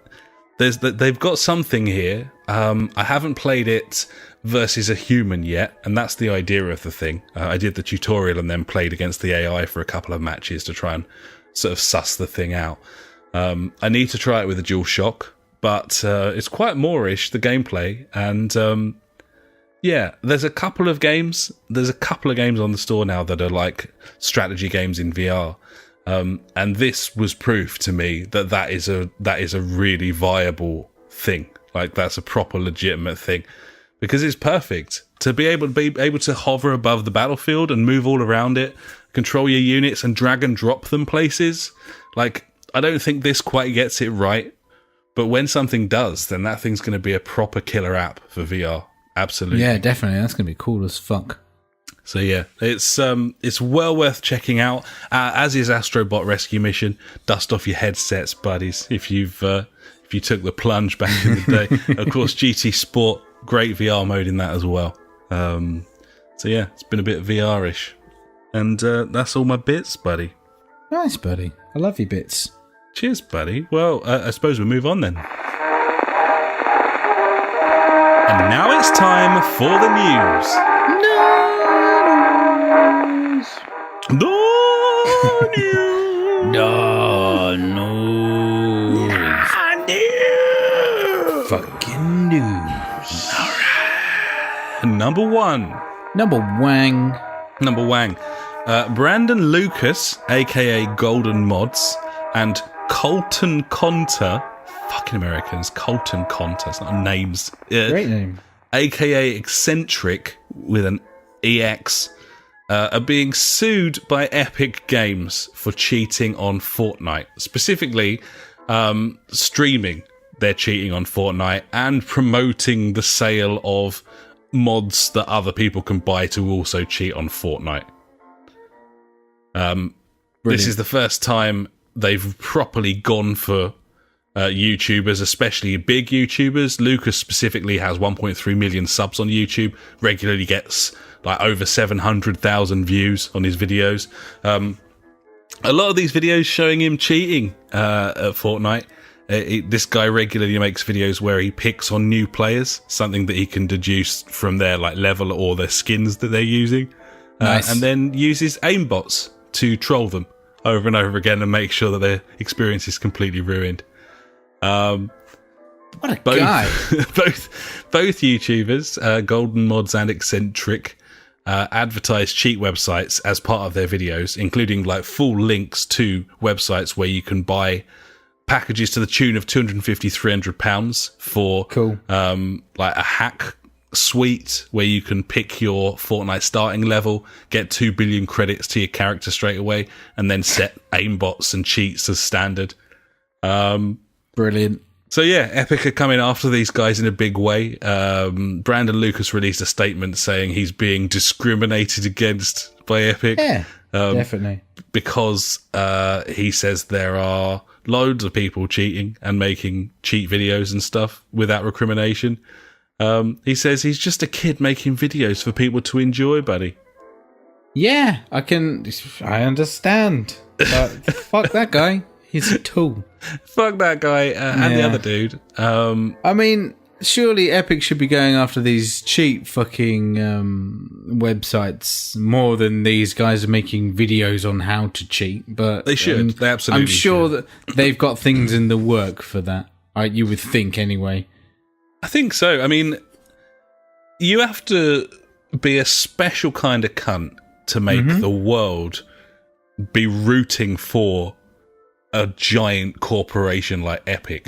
They've got something here. I haven't played it versus a human yet, and that's the idea of the thing. I did the tutorial and then played against the AI for a couple of matches to try and sort of suss the thing out. I need to try it with a DualShock, but it's quite Moorish, the gameplay, and there's a couple of games on the store now that are like strategy games in VR. And this was proof to me that is a really viable thing. Like, that's a proper legitimate thing, because it's perfect to be able to hover above the battlefield and move all around it, control your units and drag and drop them places. Like, I don't think this quite gets it right, but when something does, then that thing's going to be a proper killer app for VR. Absolutely. Yeah, definitely. That's going to be cool as fuck. So yeah, it's well worth checking out, as is Astrobot Rescue Mission. Dust off your headsets, buddies, if you took the plunge back in the day. Of course, GT Sport, great VR mode in that as well. So yeah, it's been a bit VR-ish. And that's all my bits, buddy. Nice, buddy. I love your bits. Cheers, buddy. Well, I suppose we'll move on then. And now it's time for the news. No news. No news. Fucking news. All right. Number one. Brandon Lucas, aka Golden Mods, and Colton Conter. Fucking Americans. Colton Conter. It's not names. Great name. Aka Eccentric with an EX. Are being sued by Epic Games for cheating on Fortnite. Specifically, streaming their cheating on Fortnite and promoting the sale of mods that other people can buy to also cheat on Fortnite. This is the first time they've properly gone for YouTubers, especially big YouTubers. Lucas specifically has 1.3 million subs on YouTube, regularly gets like over 700,000 views on his videos. A lot of these videos showing him cheating at Fortnite, This guy regularly makes videos where he picks on new players, something that he can deduce from their like level or their skins that they're using, Nice. and then uses aimbots to troll them over and over again and make sure that their experience is completely ruined. What a guy. both YouTubers, Golden Mods and Eccentric, advertise cheat websites as part of their videos, including like full links to websites where you can buy packages to the tune of £250-300 for Cool. like a hack suite where you can pick your Fortnite starting level, get 2 billion credits to your character straight away, and then set aimbots and cheats as standard. Brilliant. So yeah, Epic are coming after these guys in a big way. Brandon Lucas released a statement saying he's being discriminated against by Epic. Yeah, definitely. Because he says there are loads of people cheating and making cheat videos and stuff without recrimination. He says he's just a kid making videos for people to enjoy, buddy. Yeah, I understand. But fuck that guy. He's a tool. Fuck that guy and the other dude. I mean, surely Epic should be going after these cheap fucking websites more than these guys are making videos on how to cheat. But they should. They absolutely I'm sure should. that they've got things in the work for that. You would think anyway. I think so. I mean, you have to be a special kind of cunt to make the world be rooting for a giant corporation like Epic.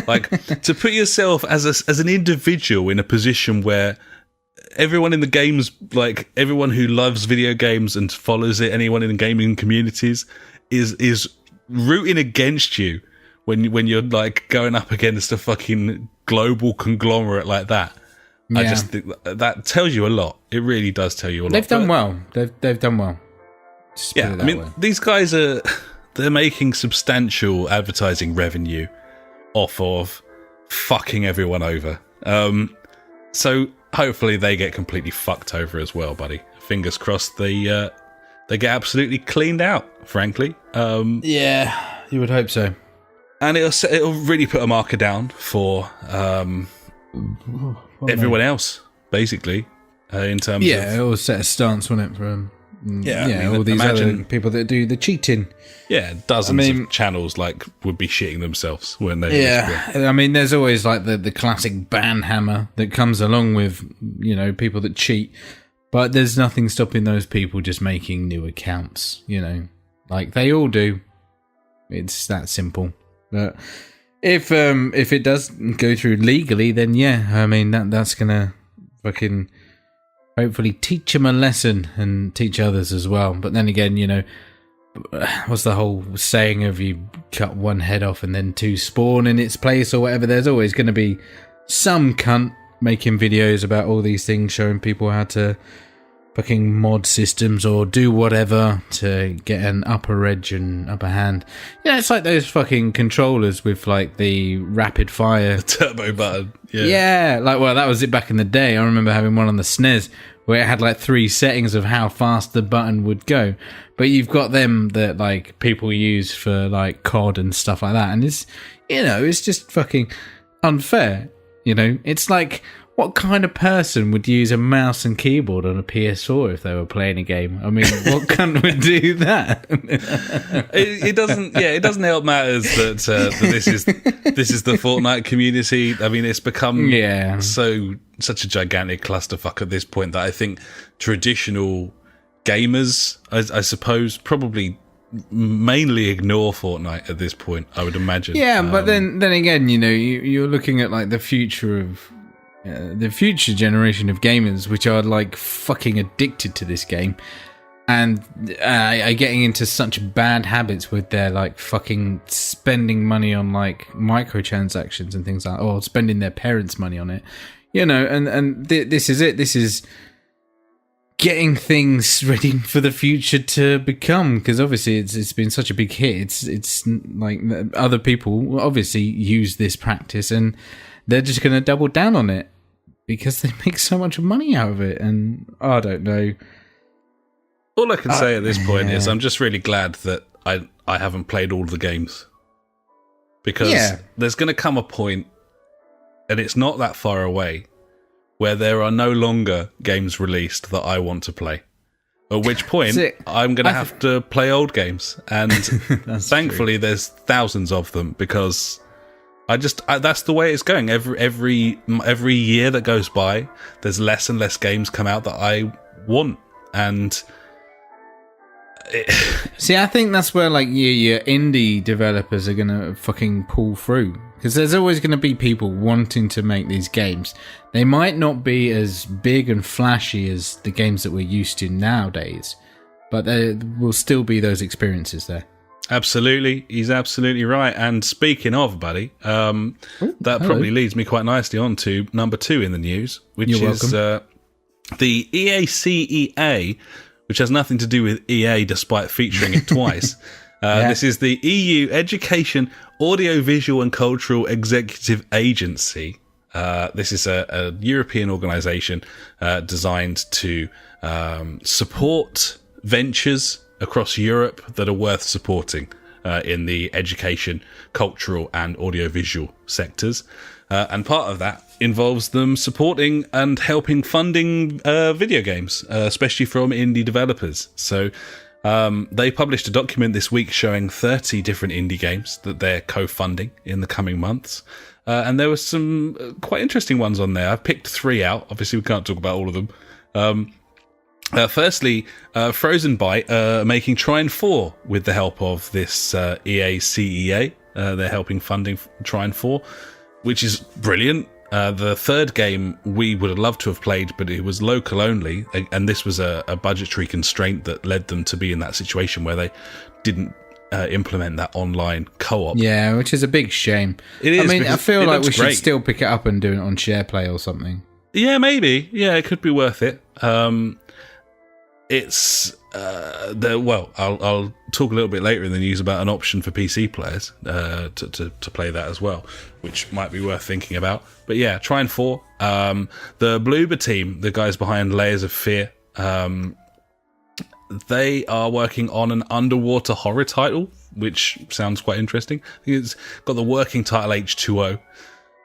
Like, to put yourself as an individual in a position where everyone in the games, like everyone who loves video games and follows it, anyone in the gaming communities is rooting against you when you're like going up against a fucking global conglomerate like that. Yeah. I just think that tells you a lot. It really does tell you a lot. They've done well. They've done well. Just put it that way. These guys they're making substantial advertising revenue off of fucking everyone over. So hopefully they get completely fucked over as well, buddy. Fingers crossed they get absolutely cleaned out, frankly. Yeah, you would hope so. And it'll really put a marker down for everyone else, basically, in terms of... Yeah, it'll set a stance, won't it, for all these imagine, other people that do the cheating. Yeah, dozens of channels would be shitting themselves when they... Yeah, I mean, there's always like the classic ban hammer that comes along with, people that cheat. But there's nothing stopping those people just making new accounts, like they all do. It's that simple. But if it does go through legally, then yeah, I mean that's gonna fucking hopefully teach them a lesson and teach others as well. But then again, what's the whole saying of you cut one head off and then two spawn in its place or whatever? There's always going to be some cunt making videos about all these things, showing people how to fucking mod systems or do whatever to get an upper edge and upper hand. It's like those fucking controllers with like the rapid fire turbo button. Yeah, that was it back in the day. I remember having one on the SNES where it had like 3 settings of how fast the button would go. But you've got them that like people use for like COD and stuff like that, and it's it's just fucking unfair. It's like, what kind of person would use a mouse and keyboard on a PS4 if they were playing a game? I mean, what cunt would do that? It doesn't help matters that this is the Fortnite community. I mean, it's become such a gigantic clusterfuck at this point that I think traditional gamers, I suppose, probably mainly ignore Fortnite at this point, I would imagine. Yeah, but then again, you're looking at like the future of the future generation of gamers, which are like fucking addicted to this game and are getting into such bad habits with their like fucking spending money on like microtransactions and things like that, or spending their parents' money on it, and this is it. This is getting things ready for the future to become, because obviously it's been such a big hit. It's like other people obviously use this practice and they're just going to double down on it because they make so much money out of it. And I don't know. All I can say at this point is I'm just really glad that I haven't played all the games, because there's going to come a point, and it's not that far away, where there are no longer games released that I want to play. At which point, I'm going to have to play old games. And thankfully, there's thousands of them, because that's the way it's going. Every year that goes by, there's less and less games come out that I want. And see, I think that's where like your indie developers are going to fucking pull through. Because there's always going to be people wanting to make these games. They might not be as big and flashy as the games that we're used to nowadays, but there will still be those experiences there. Absolutely. He's absolutely right. And speaking of, buddy, probably leads me quite nicely on to number 2 in the news, which is the EACEA, which has nothing to do with EA despite featuring it twice. This is the EU Education, Audiovisual and Cultural Executive Agency. This is a European organisation designed to support ventures across Europe that are worth supporting in the education, cultural and audiovisual sectors. And part of that involves them supporting and helping funding video games, especially from indie developers. So they published a document this week showing 30 different indie games that they're co-funding in the coming months. And there were some quite interesting ones on there. I've picked 3 out. Obviously, we can't talk about all of them. Firstly, Frozen Byte making Trine 4 with the help of this EACEA. They're helping funding Trine 4, which is brilliant. The third game we would have loved to have played, but it was local only, and this was a budgetary constraint that led them to be in that situation where they didn't implement that online co-op. Yeah, which is a big shame. It is. I mean, I feel like we should still pick it up and do it on SharePlay or something. Yeah, maybe. Yeah, it could be worth it. It's I'll talk a little bit later in the news about an option for PC players to play that as well, which might be worth thinking about. But yeah, Trine 4, the Bloober team, the guys behind Layers of Fear, they are working on an underwater horror title, which sounds quite interesting. I think it's got the working title H2O.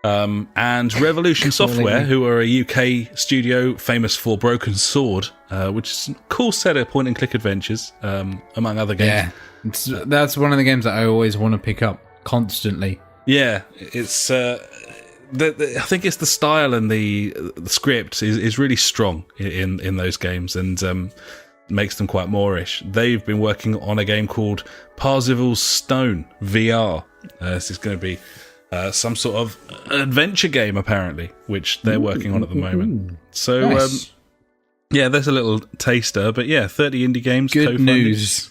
And Revolution Software, who are a UK studio famous for Broken Sword, which is a cool set of point-and-click adventures, among other games. Yeah, that's one of the games that I always want to pick up constantly. Yeah, it's I think it's the style and the script is really strong in those games, and makes them quite Moorish. They've been working on a game called Parzival's Stone VR. This is going to be some sort of adventure game, apparently, which they're working on at the moment. So, nice. There's a little taster. But yeah, 30 indie games. Good news.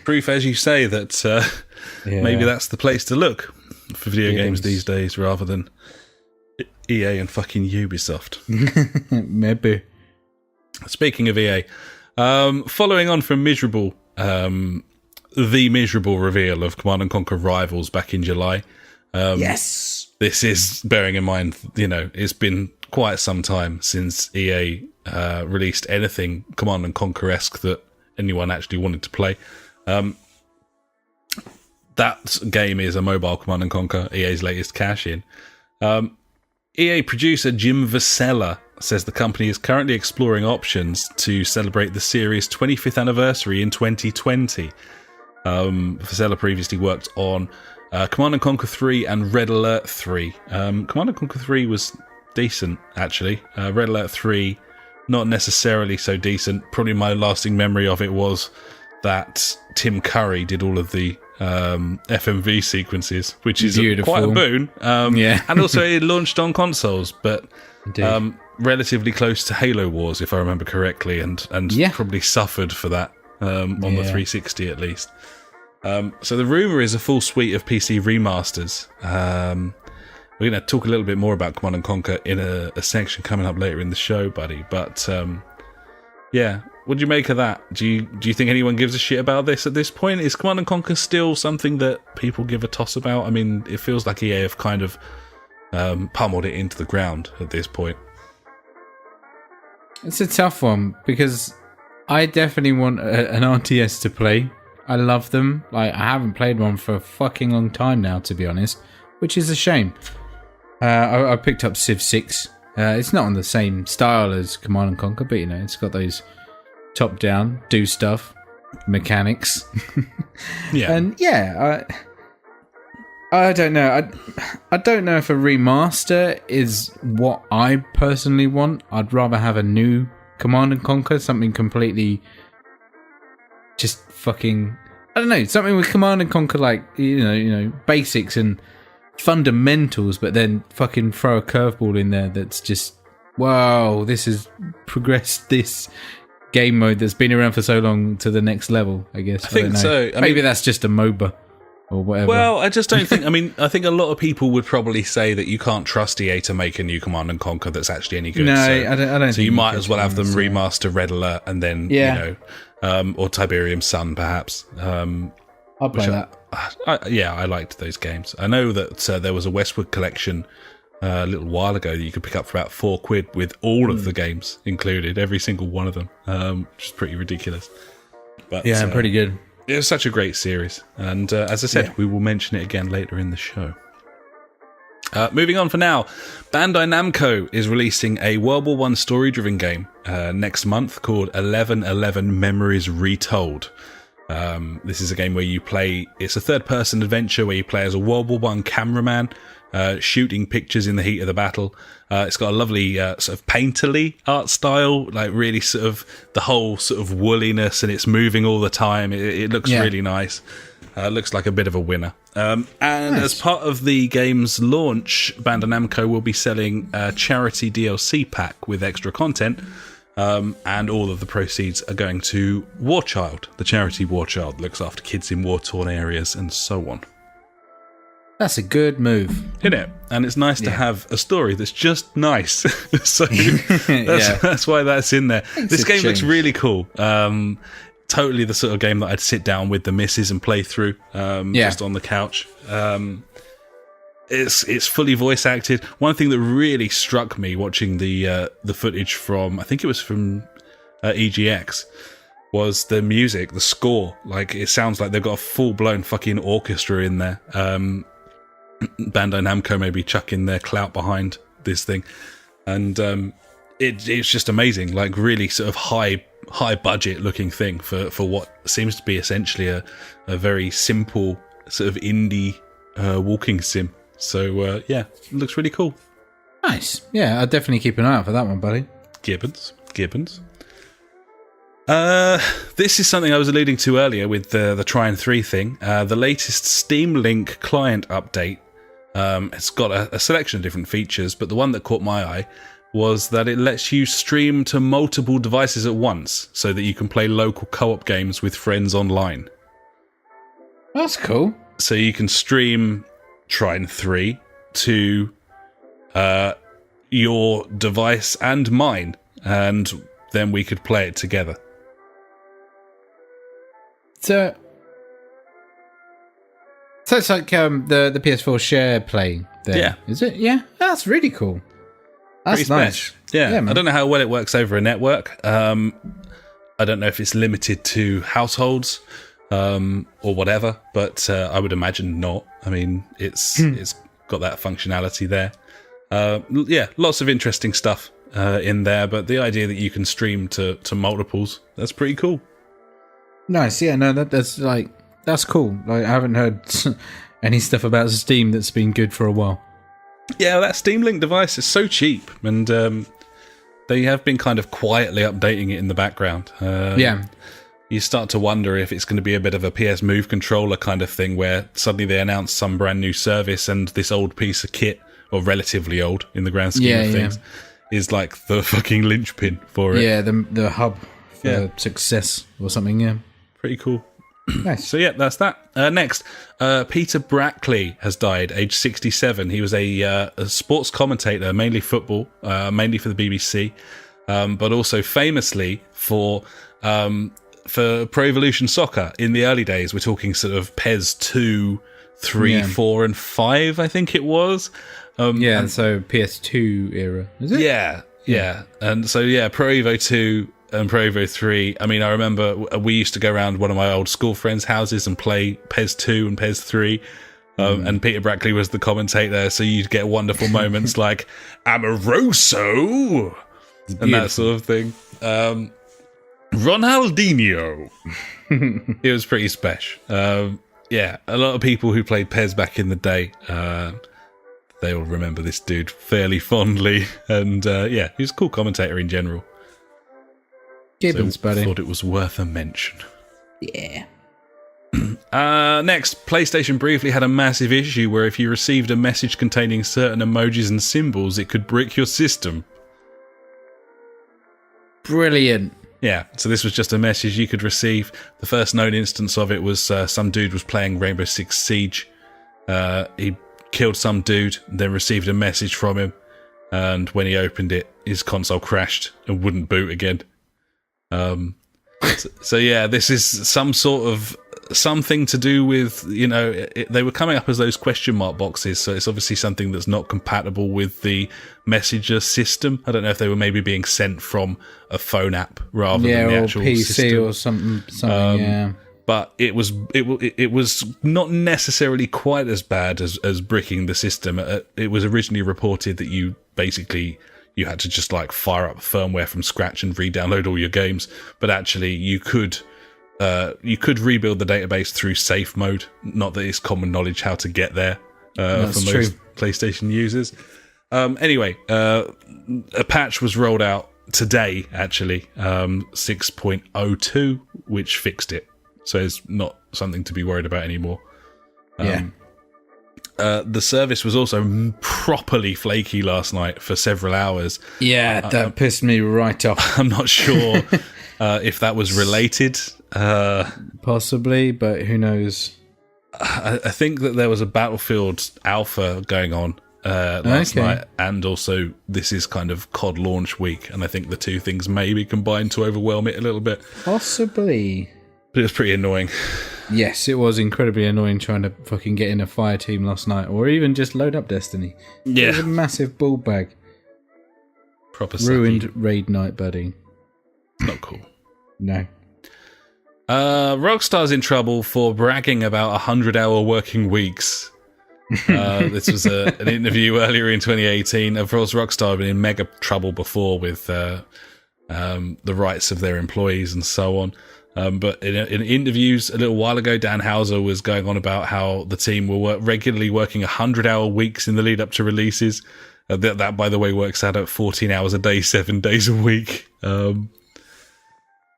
Proof, as you say, that maybe that's the place to look for video games these days, rather than EA and fucking Ubisoft. Maybe. Speaking of EA, following on from the miserable reveal of Command & Conquer Rivals back in July, yes. This is bearing in mind, it's been quite some time since EA released anything Command & Conquer-esque that anyone actually wanted to play. That game is a mobile Command & Conquer, EA's latest cash-in. EA producer Jim Vasella says the company is currently exploring options to celebrate the series' 25th anniversary in 2020. Vasella previously worked on Command & Conquer 3 and Red Alert 3. Command & Conquer 3 was decent, actually. Red Alert 3, not necessarily so decent. Probably my lasting memory of it was that Tim Curry did all of the FMV sequences, which is quite a boon. And also it launched on consoles, but relatively close to Halo Wars, if I remember correctly, and probably suffered for that on the 360 at least. So the rumour is a full suite of PC remasters. We're going to talk a little bit more about Command & Conquer in a section coming up later in the show, buddy. But what do you make of that? Do you think anyone gives a shit about this at this point? Is Command & Conquer still something that people give a toss about? I mean, it feels like EA have kind of pummeled it into the ground at this point. It's a tough one, because I definitely want an RTS to play. I love them. Like, I haven't played one for a fucking long time now, to be honest, which is a shame. I picked up Civ 6. It's not on the same style as Command and Conquer, but it's got those top-down, do stuff, mechanics. Yeah. And I don't know. I don't know if a remaster is what I personally want. I'd rather have a new Command and Conquer, something completely just fucking, I don't know, something with Command and Conquer, like, basics and fundamentals, but then fucking throw a curveball in there that's just, wow, this has progressed this game mode that's been around for so long to the next level, I guess. I think so. Maybe that's just a MOBA or whatever. Well, I just don't think, I think a lot of people would probably say that you can't trust EA to make a new Command and Conquer that's actually any good. No, so, I don't. So you might as well have them remaster Red Alert and then, or Tiberium Sun, perhaps. I'll play that. I liked those games. I know that there was a Westwood collection a little while ago that you could pick up for about £4 with all of the games included, every single one of them, which is pretty ridiculous. But pretty good. It was such a great series, and as I said, we will mention it again later in the show. Moving on for now, Bandai Namco is releasing a World War I story-driven game next month called 1111 Memories Retold. This is a game where you play, it's a third-person adventure where you play as a World War I cameraman, shooting pictures in the heat of the battle. It's got a lovely sort of painterly art style, like really sort of the whole sort of wooliness, and it's moving all the time. It looks really nice. Looks like a bit of a winner. And nice. As part of the game's launch, Bandai Namco will be selling a charity DLC pack with extra content. And all of the proceeds are going to War Child. The charity War Child looks after kids in war-torn areas and so on. That's a good move. Isn't it? And it's nice to have a story that's just nice. So that's why that's in there. This game looks really cool. Totally the sort of game that I'd sit down with the missus and play through just on the couch. It's fully voice acted. One thing that really struck me watching the footage from, I think it was from EGX, was the music, the score. Like, it sounds like they've got a full-blown fucking orchestra in there. Bandai Namco maybe chucking their clout behind this thing. And it's just amazing. Like, really sort of high budget looking thing for what seems to be essentially a very simple sort of indie walking sim. So, it looks really cool. Nice. Yeah, I'll definitely keep an eye out for that one, buddy. Gibbons. This is something I was alluding to earlier with the Try and 3 thing. The latest Steam Link client update. It's got a selection of different features, but the one that caught my eye was that it lets you stream to multiple devices at once so that you can play local co-op games with friends online. That's cool. So you can stream Trine 3 to your device and mine, and then we could play it together. So it's like the PS4 share play there. Yeah. Is it? Yeah. That's really cool. That's pretty nice. Special. Yeah, I don't know how well it works over a network. I don't know if it's limited to households or whatever, but I would imagine not. I mean, it's got that functionality there. Lots of interesting stuff in there, but the idea that you can stream to multiples, that's pretty cool. Nice. Yeah, no, that's cool. Like, I haven't heard any stuff about Steam that's been good for a while. Yeah, that Steam Link device is so cheap, and they have been kind of quietly updating it in the background. You start to wonder if it's going to be a bit of a PS Move controller kind of thing, where suddenly they announce some brand new service and this old piece of kit, or relatively old in the grand scheme of things, is like the fucking linchpin for it. Yeah, the hub for success or something, yeah. Pretty cool. Nice. So that's that. Next, Peter Brackley has died, aged 67. He was a sports commentator, mainly football, mainly for the BBC, but also famously for Pro Evolution Soccer in the early days. We're talking sort of PES 2, 3, 4, and 5, I think it was. So PS2 era, is it? Yeah. And so, Pro Evo 2 and Pro Evo 3. I mean, I remember we used to go around one of my old school friends' houses and play PES 2 and PES 3. And Peter Brackley was the commentator, so you'd get wonderful moments like Amoroso and that sort of thing. Ronaldinho. It was pretty special. Yeah, a lot of people who played PES back in the day, they will remember this dude fairly fondly. And yeah, he was a cool commentator in general. Gibbons, buddy. I thought it was worth a mention. Yeah. Next, PlayStation briefly had a massive issue where if you received a message containing certain emojis and symbols, it could brick your system. Brilliant. Yeah, so this was just a message you could receive. The first known instance of it was some dude was playing Rainbow Six Siege. He killed some dude, then received a message from him, and when he opened it, his console crashed and wouldn't boot again. So yeah, this is some sort of something to do with, you know, they were coming up as those question mark boxes, so it's obviously something that's not compatible with the messenger system. I don't know if they were maybe being sent from a phone app rather than the actual PC system. or something. Yeah. But it was not necessarily quite as bad as bricking the system. It was originally reported that you had to just like fire up firmware from scratch and re-download all your games, but actually you could rebuild the database through safe mode. Not that it's common knowledge how to get there for most PlayStation users. Anyway, a patch was rolled out today, actually, 6.02, which fixed it. So it's not something to be worried about anymore. The service was also properly flaky last night for several hours. Yeah, that pissed me right off. I'm not sure if that was related. Possibly, but who knows? I think that there was a Battlefield alpha going on last night, and also this is kind of COD launch week, and I think the two things maybe combined to overwhelm it a little bit. Possibly. But it was pretty annoying. Yes, it was incredibly annoying trying to fucking get in a fire team last night, or even just load up Destiny. Yeah. It was a massive ball bag. Proper ruined sucky. raid night, buddy. Not cool. No. Rockstar's in trouble for bragging about 100-hour working weeks. This was an interview earlier in 2018. Of course, Rockstar had been in mega trouble before with the rights of their employees and so on. But in interviews a little while ago, Dan Houser was going on about how the team were regularly working 100-hour weeks in the lead up to releases. That, by the way, works out at 14 hours a day, 7 days a week.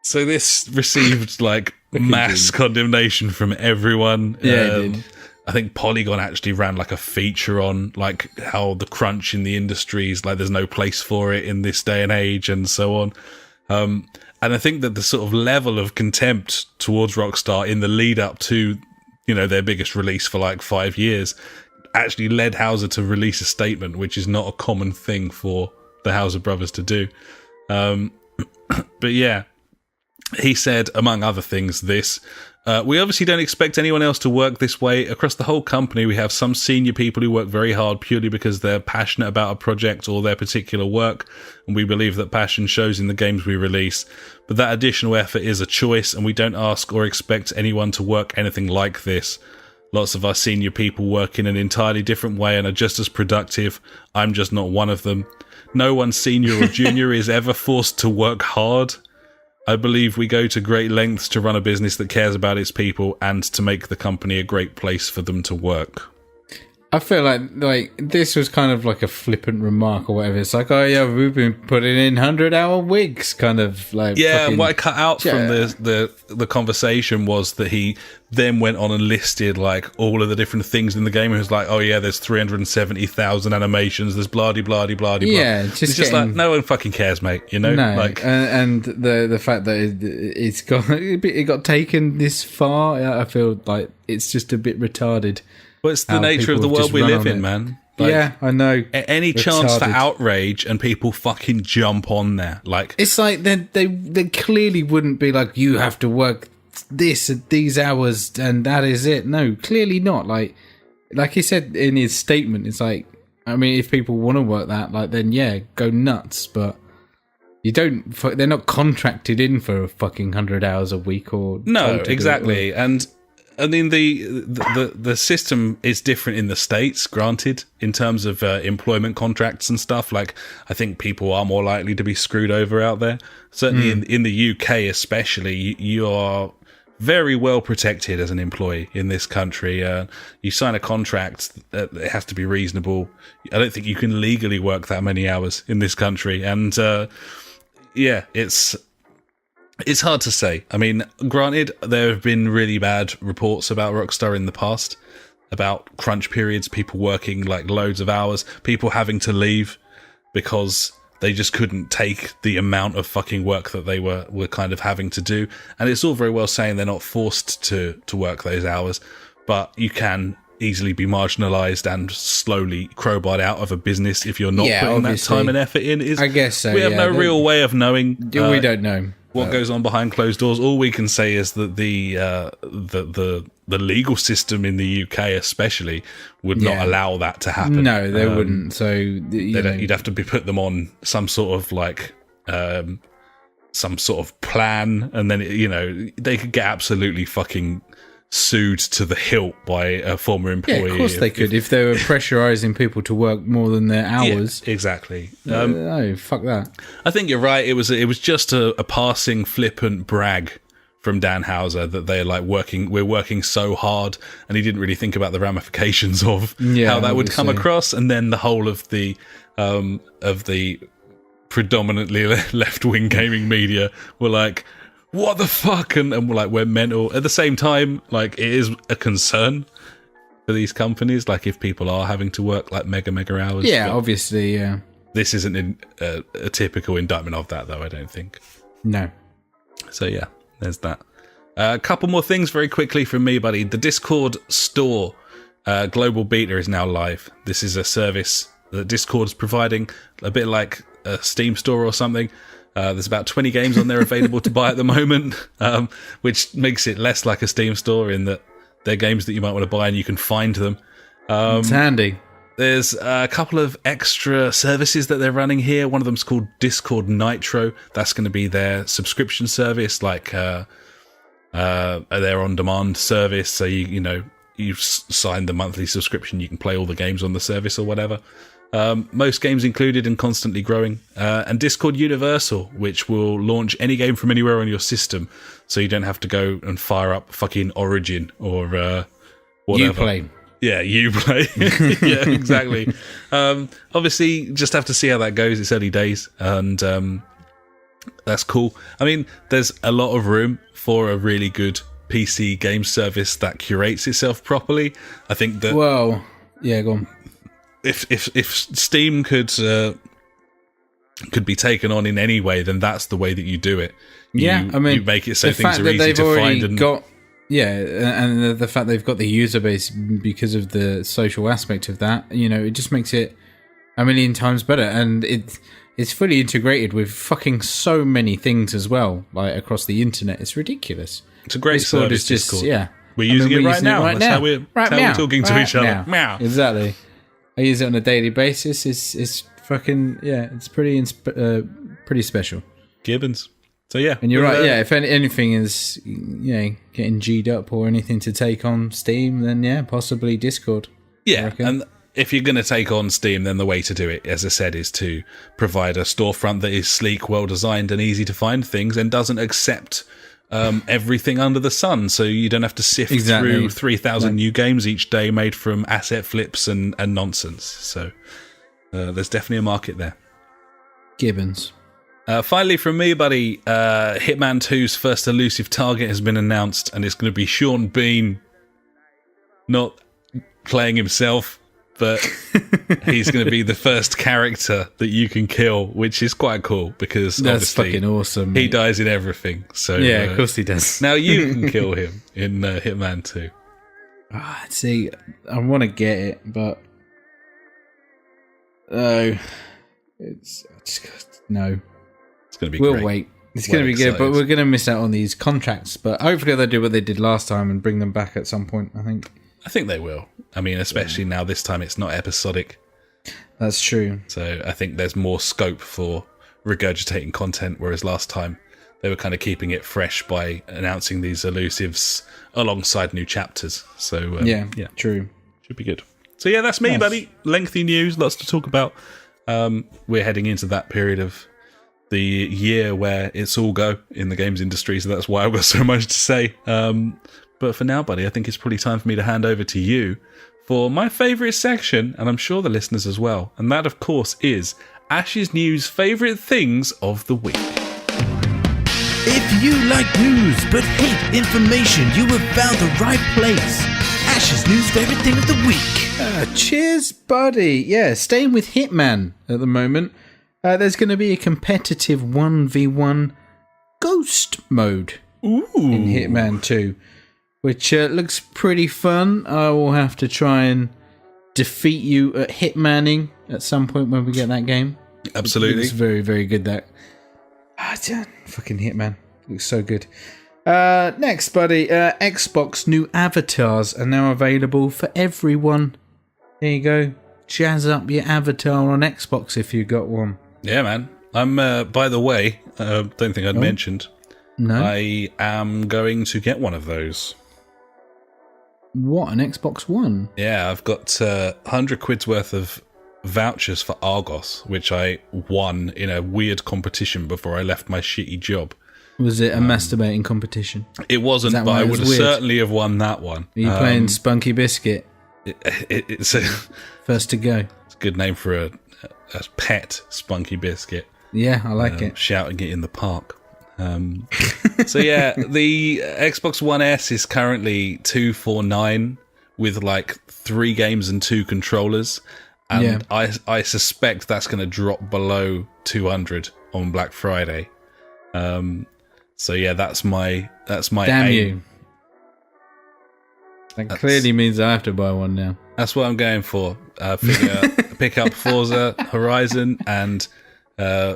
So this received like mass condemnation from everyone. Yeah, it did. I think Polygon actually ran like a feature on like how the crunch in the industry is like there's no place for it in this day and age and so on. And I think that the sort of level of contempt towards Rockstar in the lead up to, you know, their biggest release for like 5 years actually led Houser to release a statement, which is not a common thing for the Houser brothers to do. But yeah, he said, among other things, this. We obviously don't expect anyone else to work this way. Across the whole company, we have some senior people who work very hard purely because they're passionate about a project or their particular work, and we believe that passion shows in the games we release. But that additional effort is a choice, and we don't ask or expect anyone to work anything like this. Lots of our senior people work in an entirely different way and are just as productive. I'm just not one of them. No one senior or junior is ever forced to work hard. I believe we go to great lengths to run a business that cares about its people and to make the company a great place for them to work. I feel like this was kind of like a flippant remark or whatever. It's like, oh yeah, we've been putting in 100-hour weeks, kind of like. Yeah, fucking, what I cut out from the conversation was that he then went on and listed like all of the different things in the game. He was like, oh yeah, there's 370,000 animations. There's blah de blah de blah de blah. Yeah, it's just like no one fucking cares, mate. You know, no, like and the fact that it got taken this far, I feel like it's just a bit retarded. Well, it's the nature of the world we live in, man. Like, yeah, I know. Any chance for outrage and people fucking jump on there. Like it's like they clearly wouldn't be like, you have to work this at these hours and that is it. No, clearly not. Like he said in his statement, it's like, I mean, if people want to work that, like, then yeah, go nuts. But They're not contracted in for a fucking 100 hours a week or... No, exactly. And I mean, the system is different in the States, granted, in terms of employment contracts and stuff. Like, I think people are more likely to be screwed over out there. Certainly in the UK especially, you are very well protected as an employee in this country. You sign a contract, it has to be reasonable. I don't think you can legally work that many hours in this country. And yeah, it's hard to say. I mean, granted, there have been really bad reports about Rockstar in the past, about crunch periods, people working like loads of hours, people having to leave because they just couldn't take the amount of fucking work that they were kind of having to do. And it's all very well saying they're not forced to work those hours, but you can easily be marginalised and slowly crowbarred out of a business if you're not putting that time and effort in. I guess so. We have no real way of knowing. We don't know what goes on behind closed doors. All we can say is that the legal system in the UK especially would not allow that to happen. No, they wouldn't. So you'd have to put them on some sort of like some sort of plan, and then they could get absolutely fucking sued to the hilt by a former employee. Yeah, of course they could if they were pressurising people to work more than their hours. Yeah, exactly. No, fuck that. I think you're right. It was just a passing flippant brag from Dan Houser that they're like we're working so hard, and he didn't really think about the ramifications of how that would come across. And then the whole of the predominantly left-wing gaming media were like, what the fuck? And we're like, we're mental. At the same time, like, it is a concern for these companies, like if people are having to work like mega hours. Yeah, obviously, yeah. This isn't a typical indictment of that, though, I don't think. No. So yeah, there's that. A couple more things very quickly from me, buddy. The Discord store global beta is now live. This is a service that Discord's providing, a bit like a Steam store or something. There's about 20 games on there available to buy at the moment, which makes it less like a Steam store in that they're games that you might want to buy and you can find them. It's handy. There's a couple of extra services that they're running here. One of them's called Discord Nitro. That's going to be their subscription service, like their on-demand service. So you've signed the monthly subscription, you can play all the games on the service or whatever. Most games included and constantly growing. And Discord Universal, which will launch any game from anywhere on your system, so you don't have to go and fire up fucking Origin or whatever. Uplay. Yeah, Uplay. Yeah, exactly. Obviously, just have to see how that goes. It's early days, and that's cool. I mean, there's a lot of room for a really good PC game service that curates itself properly. I think that... Well, yeah, go on. If Steam could be taken on in any way, then that's the way that you do it. I mean, you make it so things are easy to find. And and the fact they've got the user base because of the social aspect of that, it just makes it a million times better. And it's fully integrated with fucking so many things as well, like across the internet. It's ridiculous. It's a great Discord service. Is just, Discord. Yeah, we're using it right now. That's how we're talking to each other. Meow. Exactly. I use it on a daily basis. It's fucking it's pretty special. Gibbons. So yeah, and you're right. Yeah, if anything is getting G'd up or anything to take on Steam, then possibly Discord. Yeah, and if you're going to take on Steam, then the way to do it, as I said, is to provide a storefront that is sleek, well designed, and easy to find things, and doesn't accept everything under the sun, so you don't have to sift through 3,000 new games each day made from asset flips and nonsense. So there's definitely a market there. Gibbons. Finally from me, buddy, Hitman 2's first elusive target has been announced, and it's going to be Sean Bean, not playing himself, but he's going to be the first character that you can kill, which is quite cool because that's fucking awesome. He dies in everything. So yeah, of course he does. Now you can kill him in Hitman 2. See, I want to get it, but no, it's no. It's going to be. We'll wait. It's going to be good, but we're going to miss out on these contracts. But hopefully they'll do what they did last time and bring them back at some point. I think they will. I mean, especially now this time it's not episodic. That's true. So I think there's more scope for regurgitating content, whereas last time they were kind of keeping it fresh by announcing these elusives alongside new chapters. So yeah, true. Should be good. So yeah, that's me, Nice. buddy. Lengthy news, lots to talk about. We're heading into that period of the year where it's all go in the games industry, so that's why I've got so much to say. But for now, buddy, I think it's probably time for me to hand over to you for my favourite section, and I'm sure the listeners as well. And that, of course, is Ash's News favourite things of the week. If you like news but hate information, you have found the right place. Ash's News favorite thing of the week. Cheers, buddy. Yeah, staying with Hitman at the moment. There's going to be a competitive 1v1 ghost mode in Hitman 2, which looks pretty fun. I will have to try and defeat you at Hitmaning at some point when we get that game. Absolutely. It's very, very good, that. Fucking Hitman. Looks so good. Next, buddy. Xbox new avatars are now available for everyone. There you go. Jazz up your avatar on Xbox if you got one. Yeah, man. I'm, by the way, don't think I'd mentioned, No? I am going to get one of those. What, an Xbox One? Yeah, I've got 100 quid's worth of vouchers for Argos, which I won in a weird competition before I left my shitty job. Was it a masturbating competition? It wasn't, that but why I it would was have weird? certainly have won that one. Are you playing Spunky Biscuit? It's a First to go. good name for a pet, Spunky Biscuit. Yeah, I like it. Shouting it in the park. So yeah, the Xbox One S is currently $249 with like 3 games and 2 controllers, and I suspect that's going to drop below 200 on Black Friday. So yeah, that's my Damn aim. you. That clearly means I have to buy one now. That's what I'm going for. Pick up Forza Horizon and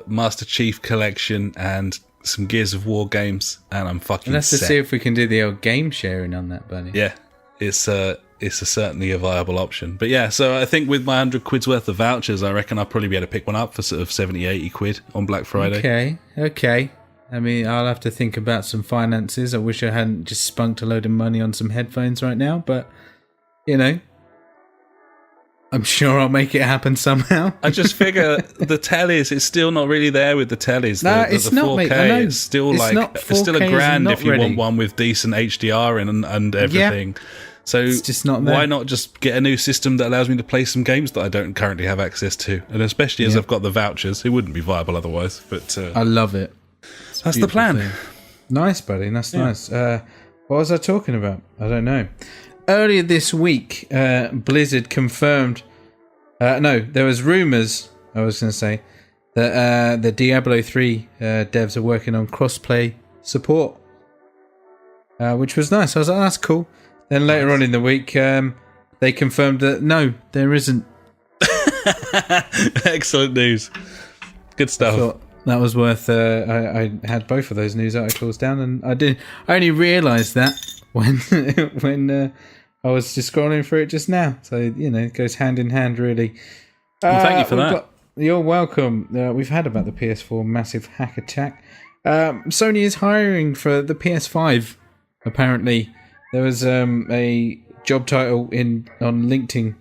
Master Chief Collection and some Gears of War games, and I'm fucking Let's set. just see if we can do the old game sharing on that, buddy. Yeah, it's certainly a viable option. But yeah, so I think with my 100 quid's worth of vouchers, I reckon I'll probably be able to pick one up for sort of 70, 80 quid on Black Friday. Okay. I mean, I'll have to think about some finances. I wish I hadn't just spunked a load of money on some headphones right now, but, you know, I'm sure I'll make it happen somehow. I just figure the tellies, it's still not really there with the tellies. No, the it's not, 4K, mate. I know. it's still It's like not. it's still 4K a is grand not if you ready. want one with decent HDR and everything. So It's just not there. why not just get a new system that allows me to play some games that I don't currently have access to? And especially as I've got the vouchers, it wouldn't be viable otherwise. But I love it. that's the plan. Thing. Nice, buddy. That's nice. What was I talking about? I don't know. Earlier this week, Blizzard confirmed... there was rumours, I was going to say, that the Diablo 3 devs are working on cross-play support, which was nice. I was like, that's cool. Then later on in the week, they confirmed that, no, there isn't. Excellent news. Good stuff. I thought that was worth... I had both of those news articles down, and I only realised that when I was just scrolling through it just now. So, you know, it goes hand in hand, really. Well, thank you for that. You're welcome. We've had about the PS4 massive hack attack. Sony is hiring for the PS5, apparently. There was a job title on LinkedIn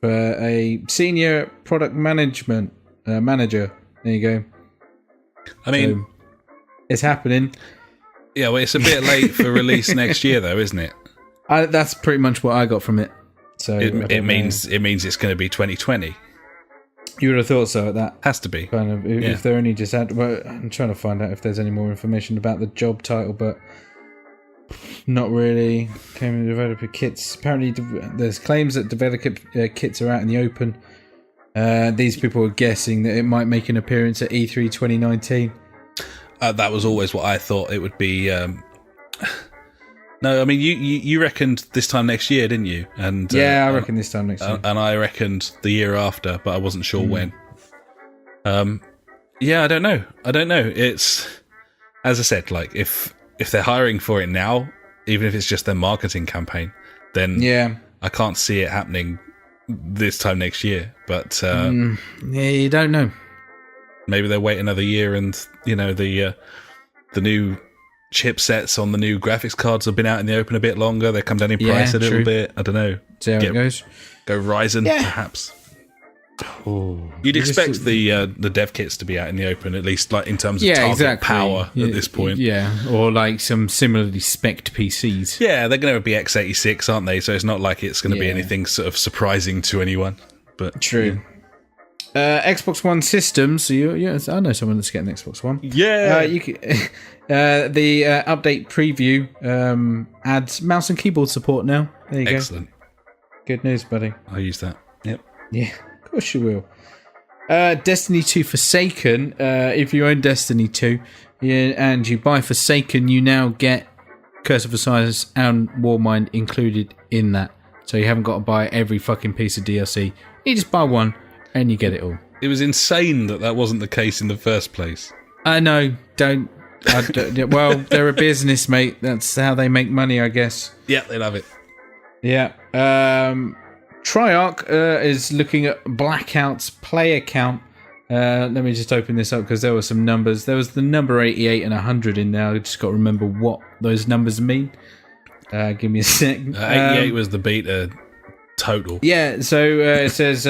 for a senior product management manager. There you go. I mean, So, it's happening. yeah, well, it's a bit late for release next year, though, isn't it? That's pretty much what I got from it. So It means it's going to be 2020. you would have thought so at that Has to be. kind of. If they're only just well, I'm trying to find out if there's any more information about the job title, but not really. Came in developer kits. Apparently, there's claims that developer kits are out in the open. These people are guessing that it might make an appearance at E3 2019. That was always what I thought it would be. No, I mean you reckoned this time next year, didn't you? And Yeah, I reckon this time next year. and I reckoned the year after, but I wasn't sure when. Yeah, I don't know. It's, as I said, like if they're hiring for it now, even if it's just their marketing campaign, then Yeah. I can't see it happening this time next year. But Yeah, you don't know. maybe they'll wait another year, and the new chipsets on the new graphics cards have been out in the open a bit longer. They come down in price a little bit. I don't know. See how it goes. Go Ryzen, perhaps. You'd expect the dev kits to be out in the open, at least like in terms of target power at this point. Yeah, or like some similarly spec'd PCs. Yeah, they're going to be x86, aren't they? So it's not like it's going to be anything sort of surprising to anyone. But true. Xbox One systems. So I know someone that's getting an Xbox One. Yeah. You can, the update preview adds mouse and keyboard support now. There you go. Excellent. Good news, buddy. I'll use that. Yep. Yeah. Of course you will. Destiny 2 Forsaken. If you own Destiny 2 and you buy Forsaken, you now get Curse of Osiris and Warmind included in that. So you haven't got to buy every fucking piece of DLC. You just buy one and you get it all. It was insane that wasn't the case in the first place. I know. Well, they're a business, mate. That's how they make money, I guess. Yeah, they love it. Yeah. Treyarch is looking at Blackout's player count. Let me just open this up because there were some numbers. There was the number 88 and 100 in there. I just got to remember what those numbers mean. Give me a sec. 88 was the beta total. Yeah, so it says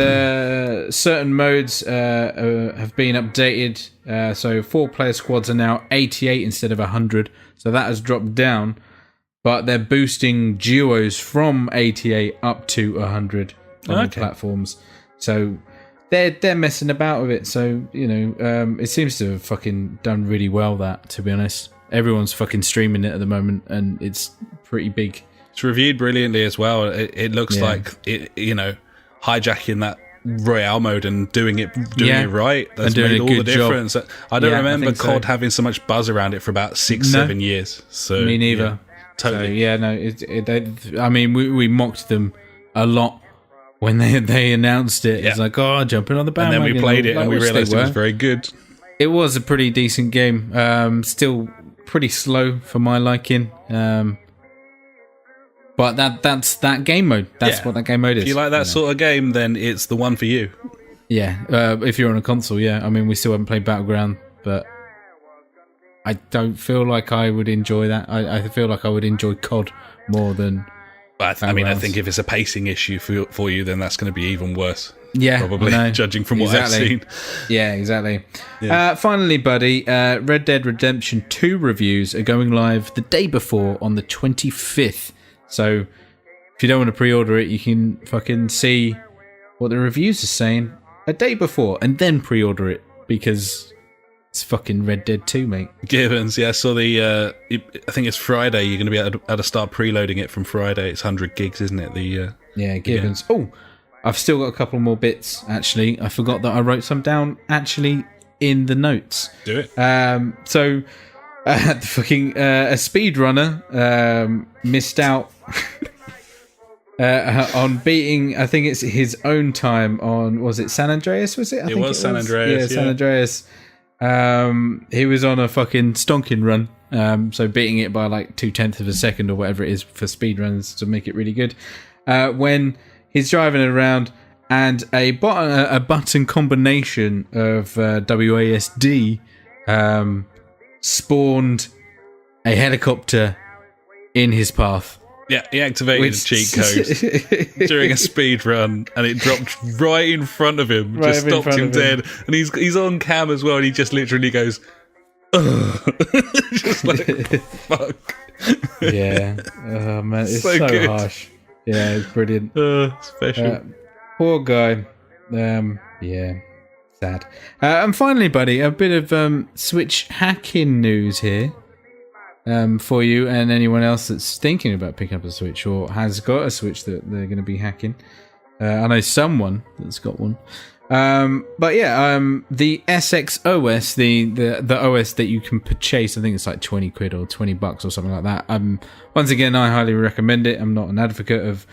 certain modes have been updated. So 4-player squads are now 88 instead of 100. So that has dropped down. But they're boosting duos from 88 up to 100 on the platforms. So they're messing about with it. So, it seems to have fucking done really well, that, to be honest. Everyone's fucking streaming it at the moment, and it's pretty big. It's reviewed brilliantly as well. It looks like, hijacking that Royale mode and doing it right. That's made all the difference. Job. I don't remember COD having so much buzz around it for about 7 years. So me neither. Yeah. Totally. So, I mean, we mocked them a lot when they announced it. It's like, jumping on the bandwagon. And then we played it and we realised it was very good. It was a pretty decent game. Still pretty slow for my liking. But that's that game mode. That's what that game mode is. If you like that sort of game, then it's the one for you. Yeah. If you're on a console, I mean, we still haven't played Battleground, but I don't feel like I would enjoy that. I feel like I would enjoy COD more than. But I think if it's a pacing issue for you, then that's going to be even worse. Yeah, probably judging from what I've seen. Yeah, exactly. Yeah. Finally, buddy, Red Dead Redemption 2 reviews are going live the day before on the 25th. So if you don't want to pre-order it, you can fucking see what the reviews are saying a day before and then pre-order it because. It's fucking Red Dead 2, mate. Gibbons, yeah. So I think it's Friday. You're going to be able to start preloading it from Friday. It's 100 gigs, isn't it? Gibbons. Yeah. Oh, I've still got a couple more bits, actually. I forgot that I wrote some down, actually, in the notes. Do it. So, the fucking a speedrunner missed out on beating, I think it's his own time on, was it San Andreas, was it? I think it was San Andreas. Yeah, San Andreas. He was on a fucking stonking run, so beating it by like 0.2 of a second or whatever it is for speedruns to make it really good. When he's driving around and a button combination of WASD spawned a helicopter in his path. Yeah, he activated a cheat code during a speed run, and it dropped right in front of him, just stopped him dead. And he's on cam as well, and he just literally goes, just like, fuck. Yeah. Oh, man, it's so harsh. Yeah, it's brilliant. Special. Poor guy. Yeah, sad. And finally, buddy, a bit of Switch hacking news here. For you and anyone else that's thinking about picking up a Switch or has got a Switch that they're going to be hacking. I know someone that's got one. But yeah, the SX OS, the OS that you can purchase, I think it's like 20 quid or $20 or something like that. Once again, I highly recommend it. I'm not an advocate of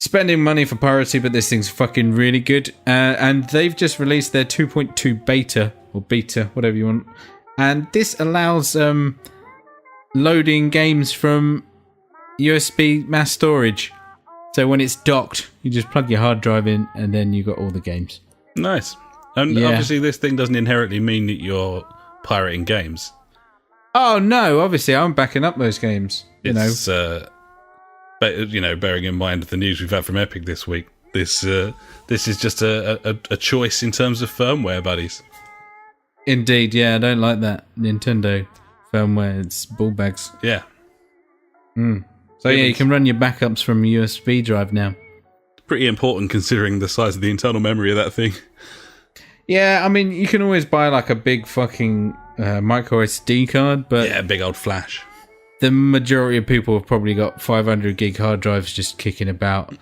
spending money for piracy, but this thing's fucking really good. And they've just released their 2.2 beta, whatever you want. And this allows loading games from USB mass storage. So when it's docked, you just plug your hard drive in and then you got all the games. Nice. And Yeah. obviously this thing doesn't inherently mean that you're pirating games. Oh no, obviously I'm backing up those games. It's, but, bearing in mind the news we've had from Epic this week, this is just a choice in terms of firmware, buddies. Indeed, yeah, I don't like that Nintendo firmware. It's ball bags. Yeah. So yeah, you can run your backups from a USB drive now. Pretty important considering the size of the internal memory of that thing. Yeah, I mean, you can always buy like a big fucking micro SD card, but Yeah, big old flash. the majority of people have probably got 500 gig hard drives just kicking about.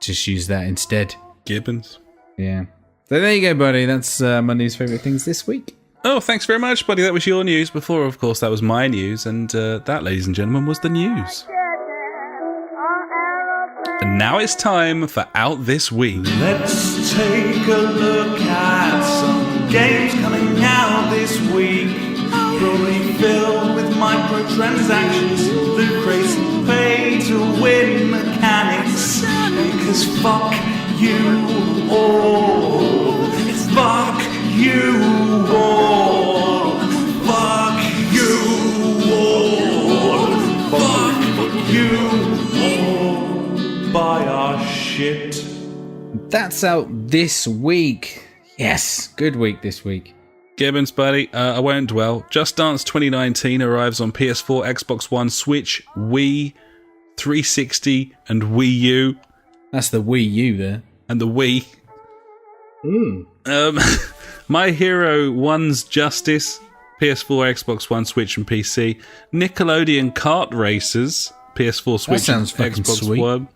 Just use that instead. Gibbons. Yeah. So there you go, buddy. That's my news favourite things this week. Oh, thanks very much, buddy. That was your news. Before, of course, that was my news. And that, ladies and gentlemen, was the news. And now it's time for Out This Week. Let's take a look at some games coming out this week. Probably filled with microtransactions, loot crates, pay to win mechanics. Because fuck you all. Fuck you all. Fuck you all. Fuck you all. Buy our shit. That's out this week. Yes, good week this week. Gibbons, buddy, I won't dwell. Just Dance 2019 arrives on PS4, Xbox One, Switch, Wii, 360, and Wii U. That's the Wii U there. And the Wii. My Hero 1's Justice, PS4, Xbox One, Switch, and PC. Nickelodeon Kart Racers, PS4, Switch, sounds and fucking Xbox sweet. One.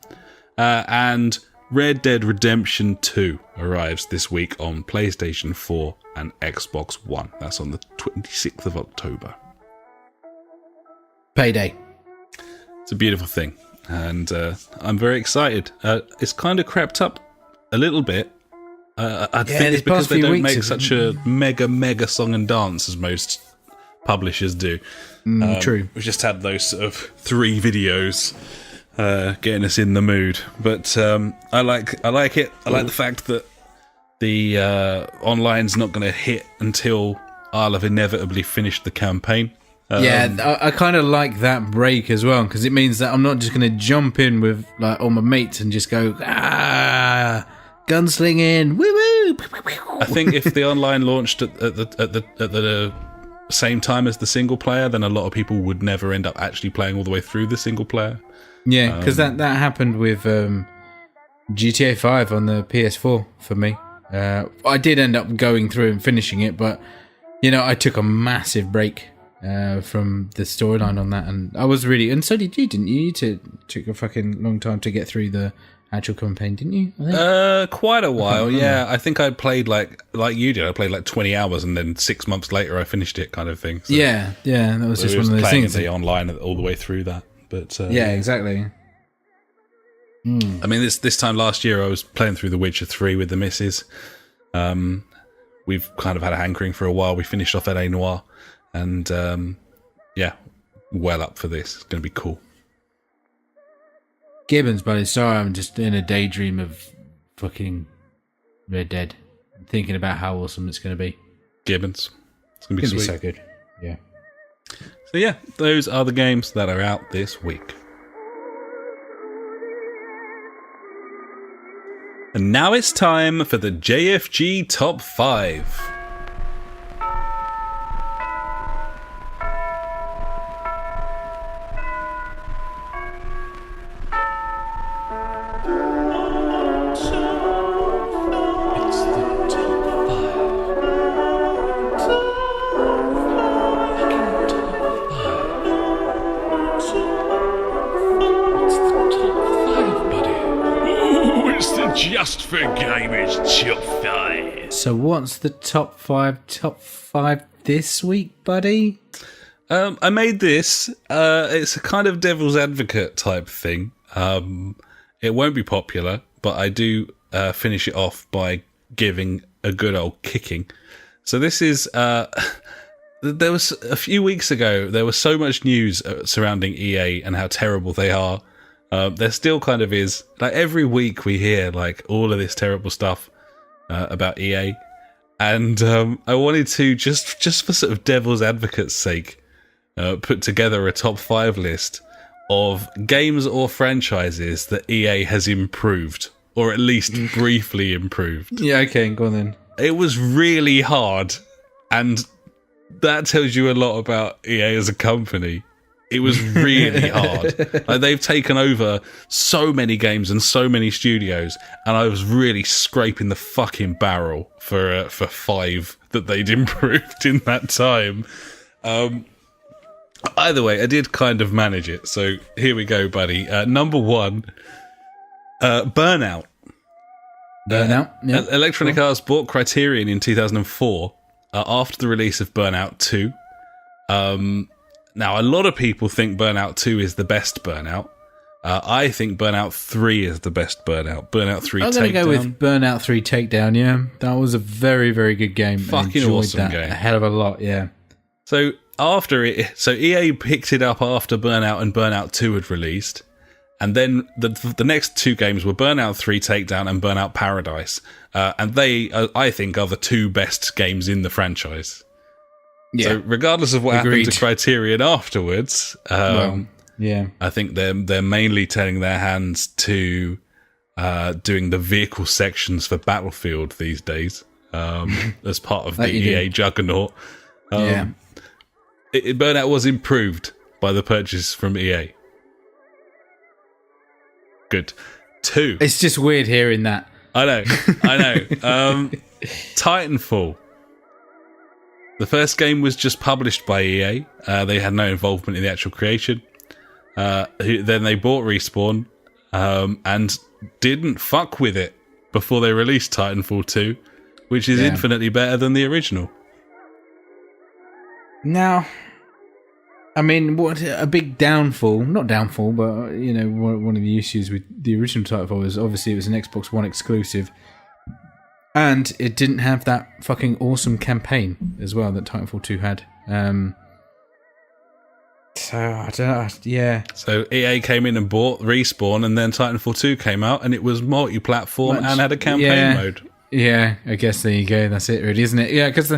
And Red Dead Redemption 2 arrives this week on PlayStation 4 and Xbox One. That's on the 26th of October. Payday. It's a beautiful thing, and I'm very excited. It's kind of crept up a little bit. I think it's the because past they few don't weeks make have- such a mega song and dance as most publishers do. True. We've just had those sort of 3 videos getting us in the mood, but I like it. I like the fact that the online's not going to hit until I'll have inevitably finished the campaign. I kind of like that break as well, because it means that I'm not just going to jump in with like all my mates and just go gunslinging, woo woo. I think if the online launched at the same time as the single player, then a lot of people would never end up actually playing all the way through the single player. Yeah, because that happened with GTA 5 on the PS4 for me. I did end up going through and finishing it, but I took a massive break from the storyline on that, and I was really, and so did you, didn't you? You took a fucking long time to get through the actual campaign, didn't you? I think? Quite a while, yeah. I think I played like you did. I played like 20 hours, and then 6 months later, I finished it, kind of thing. So Yeah, that was I just was one of those playing things. the online all the way through that. But Yeah, exactly. I mean, this time last year, I was playing through The Witcher 3 with the missus. We've kind of had a hankering for a while. We finished off L.A. Noire, and well up for this. It's going to be cool. Gibbons, buddy. Sorry, I'm just in a daydream of fucking Red Dead. I'm thinking about how awesome it's going to be. Gibbons. It's going to be It's going to sweet. be so good. Yeah. So yeah, those are the games that are out this week. And now it's time for the JfG Top 5. Just for gamers, top 5. So what's the top five this week, buddy? I made this. It's a kind of devil's advocate type thing. It won't be popular, but I do finish it off by giving a good old kicking. So this is... there was a few weeks ago, there was so much news surrounding EA and how terrible they are. There still kind of is. Like every week we hear like all of this terrible stuff about EA, and I wanted to just for sort of devil's advocate's sake, put together a top 5 list of games or franchises that EA has improved, or at least briefly improved. Yeah, okay, go on then. It was really hard, and that tells you a lot about EA as a company. It was really hard. Like, they've taken over so many games and so many studios, and I was really scraping the fucking barrel for 5 that they'd improved in that time. Either way, I did kind of manage it. So here we go, buddy. Number 1, Burnout. Burnout. Yeah. Electronic Arts bought Criterion in 2004 after the release of Burnout 2. Now, a lot of people think Burnout 2 is the best Burnout. I think Burnout 3 is the best Burnout. Burnout 3 Takedown. I'm going to go with Burnout 3 Takedown, yeah. That was a very, very good game. Fucking awesome that game. A hell of a lot, yeah. So EA picked it up after Burnout and Burnout 2 had released. And then the next 2 games were Burnout 3 Takedown and Burnout Paradise. And they, I think, are the 2 best games in the franchise. Yeah. So regardless of what happened to Criterion afterwards, yeah, I think they're mainly turning their hands to doing the vehicle sections for Battlefield these days, as part of the EA juggernaut. Burnout was improved by the purchase from EA. Good. 2. It's just weird hearing that. I know. Titanfall. The first game was just published by EA. They had no involvement in the actual creation. Then they bought Respawn and didn't fuck with it before they released Titanfall 2, which is infinitely better than the original. Now, I mean, what a big downfall. Not downfall, but, you know, one of the issues with the original Titanfall was obviously it was an Xbox One exclusive. And it didn't have that fucking awesome campaign as well that Titanfall 2 had. So, I don't know, yeah. So EA came in and bought Respawn, and then Titanfall 2 came out, and it was multi-platform and had a campaign mode. Yeah, I guess there you go. That's it, really, isn't it? Yeah, because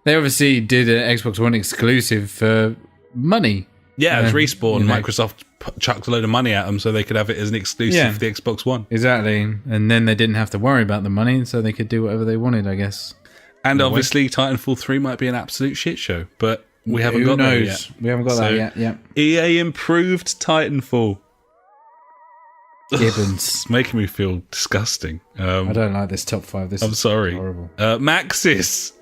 they obviously did an Xbox One exclusive for money. Yeah, it was Respawn. You know. Microsoft chucked a load of money at them so they could have it as an exclusive for the Xbox One. Exactly. And then they didn't have to worry about the money, so they could do whatever they wanted, I guess. And obviously, Titanfall 3 might be an absolute shit show, but we haven't got there yet. We haven't got that yet, yeah. EA improved Titanfall. Gibbons. It's making me feel disgusting. I don't like this top 5. This I'm is sorry. Horrible. Maxis.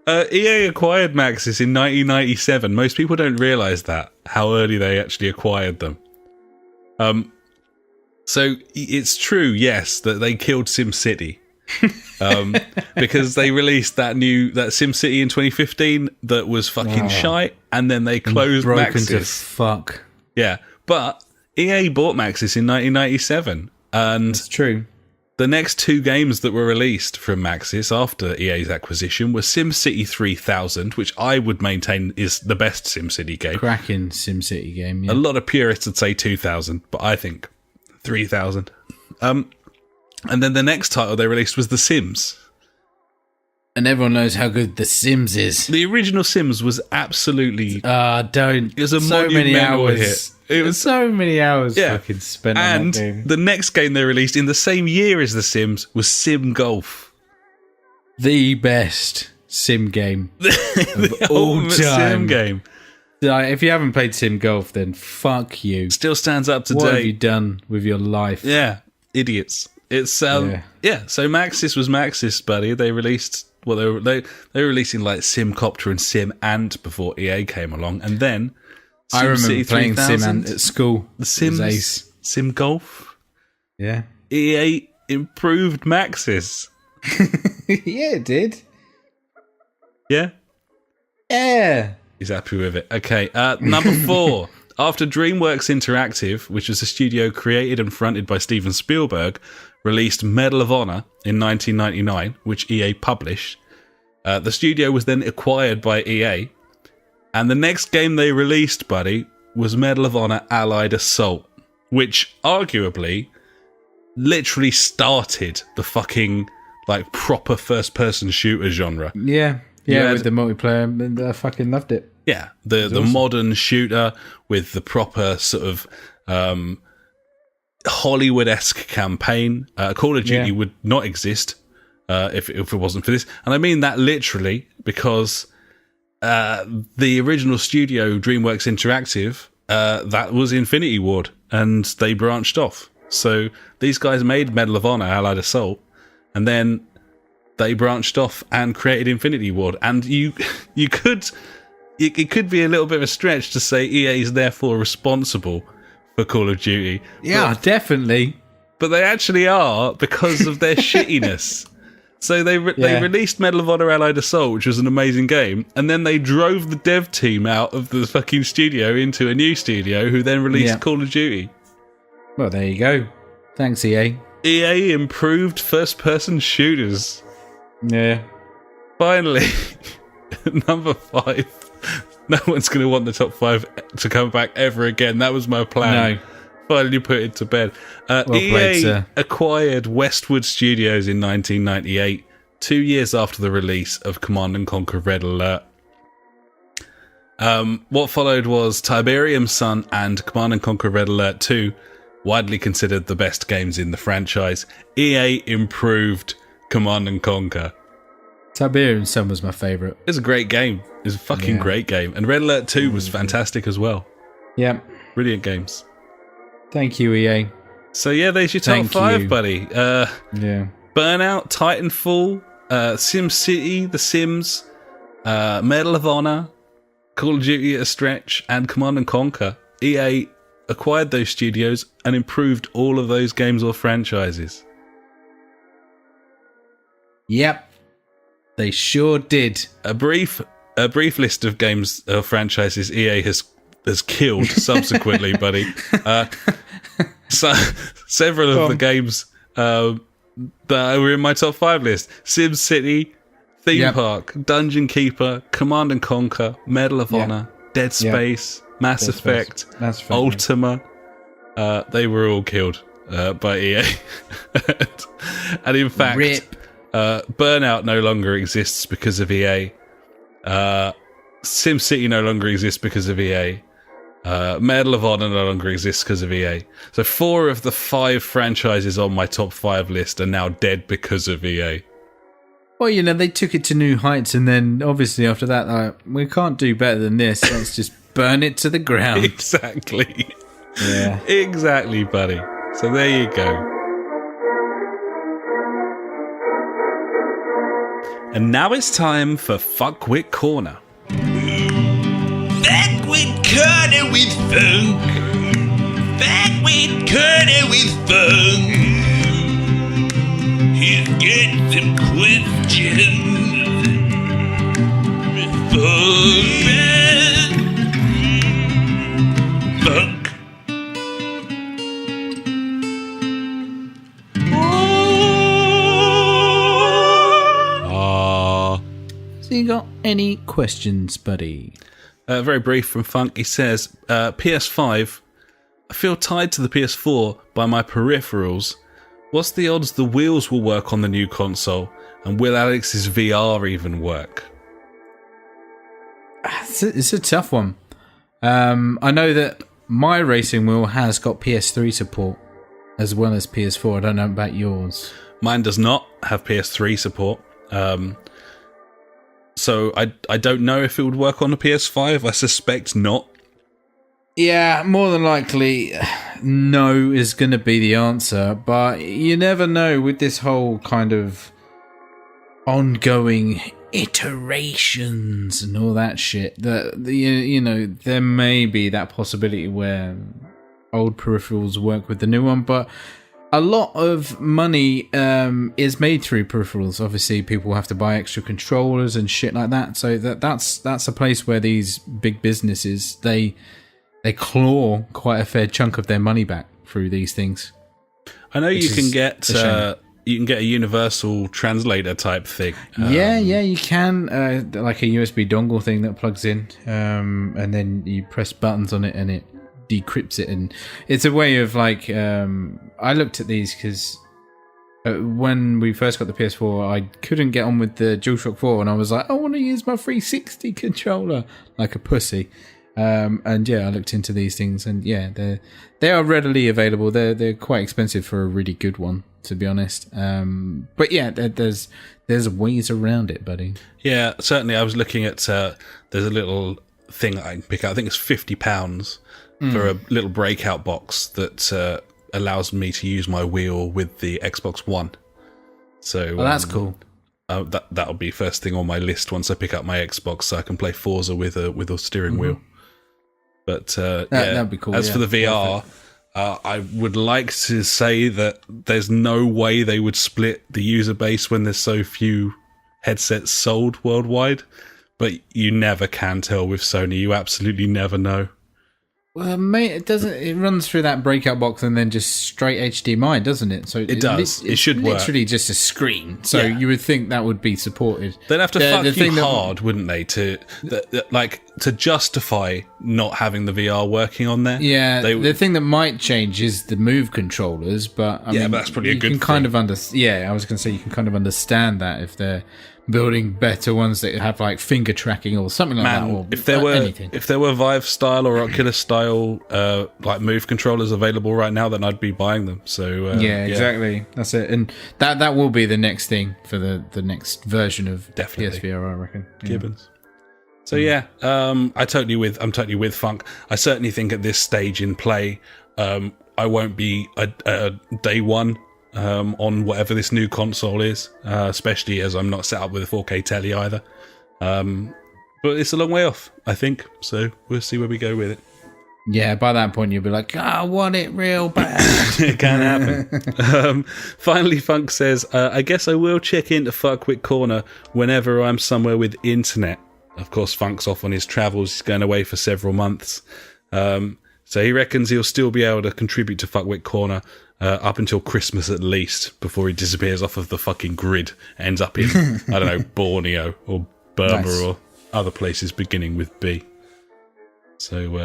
EA acquired Maxis in 1997. Most people don't realise that, how early they actually acquired them. So it's true, yes, that they killed SimCity. Because they released that SimCity in 2015 that was fucking shite, and then they closed Maxis. To fuck. Yeah, but EA bought Maxis in 1997, and that's true. The next 2 games that were released from Maxis after EA's acquisition were SimCity 3000, which I would maintain is the best SimCity game. Cracking SimCity game, yeah. A lot of purists would say 2000, but I think 3000. And then the next title they released was The Sims. And everyone knows how good The Sims is. The original Sims was absolutely... don't. It was a monumental hit. It was so many hours fucking spent on that game. And the next game they released in the same year as The Sims was Sim Golf. The best sim game of all time. Sim game. If you haven't played Sim Golf, then fuck you. Still stands up to date. What have you done with your life? Yeah, idiots. It's so Maxis was Maxis, buddy. They released they were releasing like Simcopter and Sim Ant before EA came along, and then I remember playing Sim Ant at school. The Sims, Ace. Sim Golf. Yeah, EA improved Maxis. Yeah, it did. Yeah. He's happy with it. Okay, number 4. After DreamWorks Interactive, which was a studio created and fronted by Steven Spielberg, released Medal of Honor in 1999, which EA published, the studio was then acquired by EA, and the next game they released, buddy, was Medal of Honor Allied Assault, which arguably literally started the fucking like proper first-person shooter genre. Yeah, with the multiplayer, I fucking loved it. Yeah, the awesome. modern shooter with the proper sort of Hollywood-esque campaign. Call of Duty would not exist if it wasn't for this. And I mean that literally, because the original studio, DreamWorks Interactive, that was Infinity Ward, and they branched off. So these guys made Medal of Honor, Allied Assault, and then they branched off and created Infinity Ward. And it could be a little bit of a stretch to say EA is therefore responsible for Call of Duty. Yeah, definitely. But they actually are, because of their shittiness. So they released Medal of Honor Allied Assault, which was an amazing game, and then they drove the dev team out of the fucking studio into a new studio, who then released Call of Duty. Well, there you go. Thanks, EA. EA improved first-person shooters. Yeah. Finally, number 5. No one's going to want the top 5 to come back ever again. That was my plan. No. Finally put it to bed. EA acquired Westwood Studios in 1998, 2 years after the release of Command & Conquer Red Alert. What followed was Tiberium Sun and Command & Conquer Red Alert 2, widely considered the best games in the franchise. EA improved Command & Conquer. Tiberium Sun was my favourite. It was a great game. It was a fucking great game. And Red Alert 2 was fantastic as well. Yeah. Brilliant games. Thank you, EA. So yeah, there's your top 5, buddy. Yeah. Burnout, Titanfall, SimCity, The Sims, Medal of Honor, Call of Duty at a stretch, and Command & Conquer. EA acquired those studios and improved all of those games or franchises. Yep. They sure did. A brief list of games or franchises EA has killed subsequently, buddy. So several of the games that were in my top 5 list: SimCity, Theme Park, Dungeon Keeper, Command & Conquer, Medal of Honor, Dead Space, Mass Effect, Ultima. They were all killed by EA. And in fact, Burnout no longer exists because of EA. SimCity no longer exists because of EA. Medal of Honor no longer exists because of EA. So 4 of the 5 franchises on my top 5 list are now dead because of EA. Well, they took it to new heights, and then obviously after that, we can't do better than this. Let's just burn it to the ground. Exactly. Yeah. Exactly, buddy. So there you go. And now it's time for Fuckwit Corner. Fuckwit Corner with Funk. Fuckwit Corner with Funk. He's got some questions for Funk. So you got any questions, buddy? Very brief from Funk. He says, PS5, I feel tied to the PS4 by my peripherals. What's the odds the wheels will work on the new console? And will Alex's VR even work? It's a tough one. I know that my racing wheel has got PS3 support as well as PS4. I don't know about yours. Mine does not have PS3 support. So I don't know if it would work on a PS5. I suspect not. Yeah, more than likely, no is going to be the answer. But you never know with this whole kind of ongoing iterations and all that shit. That there may be that possibility where old peripherals work with the new one, but a lot of money is made through peripherals. Obviously, people have to buy extra controllers and shit like that. So that's a place where these big businesses they claw quite a fair chunk of their money back through these things. I know you can get a universal translator type thing. Yeah, you can like a USB dongle thing that plugs in, and then you press buttons on it and it decrypts it, and it's a way of like I looked at these because when we first got the PS4 I couldn't get on with the DualShock 4 and I was like, I want to use my 360 controller like a pussy. And yeah, I looked into these things, and yeah, they are readily available. They're quite expensive for a really good one, to be honest. But yeah, there's ways around it, buddy. Yeah, certainly. I was looking at there's a little thing I can pick out. I think it's £50 for a little breakout box that allows me to use my wheel with the Xbox One. So that's cool. That'll be first thing on my list once I pick up my Xbox, so I can play Forza with a steering wheel. But that'd be cool. As for the VR, I would like to say that there's no way they would split the user base when there's so few headsets sold worldwide. But you never can tell with Sony. You absolutely never know. Well, mate, it doesn't. It runs through that breakout box and then just straight HDMI, doesn't it? So it does. It should work. Literally just a screen. So you would think that would be supported. They'd have to fuck you hard, wouldn't they, to justify not having the VR working on there? Yeah. The thing that might change is the Move controllers, but I mean, but that's probably a good thing. Kind of I was going to say you can kind of understand that if they're building better ones that have like finger tracking or something like that, or if there were Vive style or Oculus style like Move controllers available right now, then I'd be buying them. So exactly, that's it, and that will be the next thing for the next version of PSVR, I reckon. Gibbons. So I'm totally with Funk. I certainly think at this stage in play, I won't be a day one on whatever this new console is, especially as I'm not set up with a 4K telly either. But it's a long way off, I think, so we'll see where we go with it. Yeah, by that point you'll be like, I want it real bad. It can happen. Finally, Funk says, I guess I will check into Fuckwit Corner whenever I'm somewhere with internet. Of course, Funk's off on his travels. He's going away for several months. So he reckons he'll still be able to contribute to Fuckwit Corner up until Christmas at least, before he disappears off of the fucking grid, ends up in, I don't know, Borneo or Burma or other places beginning with B. So,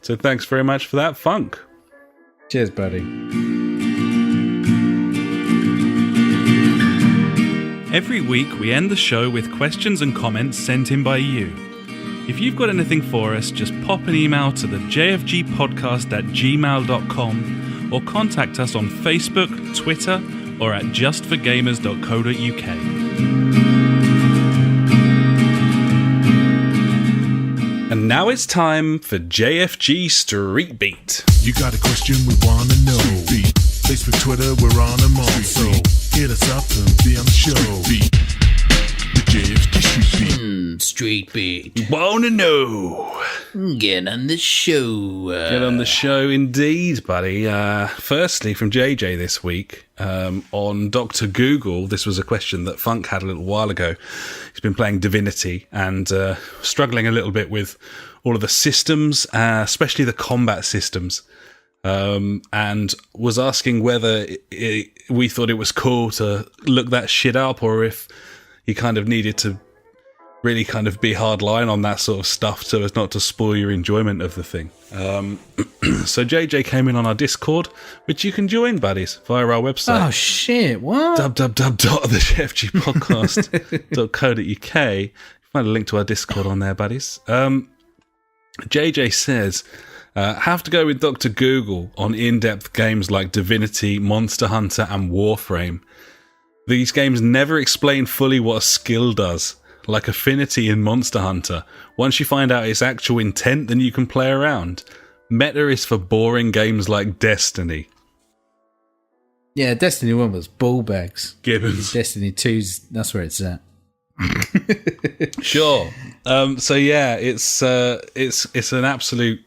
So thanks very much for that, Funk. Cheers, buddy. Every week we end the show with questions and comments sent in by you. If you've got anything for us, just pop an email to the jfgpodcast@gmail.com or contact us on Facebook, Twitter, or at justforgamers.co.uk. And now it's time for JfG Street Beat. You got a question we want to know. Street Beat. Facebook, Twitter, we're on them all. So hit us up and be on the show. Street Beat. The JfG Street Beat. Street Beat. You want to know? Get on the show. Get on the show indeed, buddy. Firstly, from JJ this week, on Dr. Google, this was a question that Funk had a little while ago. He's been playing Divinity and struggling a little bit with all of the systems, especially the combat systems, and was asking whether we thought it was cool to look that shit up, or if you kind of needed to really kind of be hard line on that sort of stuff so as not to spoil your enjoyment of the thing. So JJ came in on our Discord, which you can join, buddies, via our website. Oh shit, what? www.thejfgpodcast.co.uk. Find a link to our Discord on there, buddies. JJ says, have to go with Dr. Google on in-depth games like Divinity, Monster Hunter and Warframe. These games never explain fully what a skill does. Like Affinity in Monster Hunter. Once you find out its actual intent, then you can play around. Meta is for boring games like Destiny. Yeah, Destiny 1 was ball bags. Gibbons. Destiny 2's, that's where it's at. Sure. So yeah, it's an absolute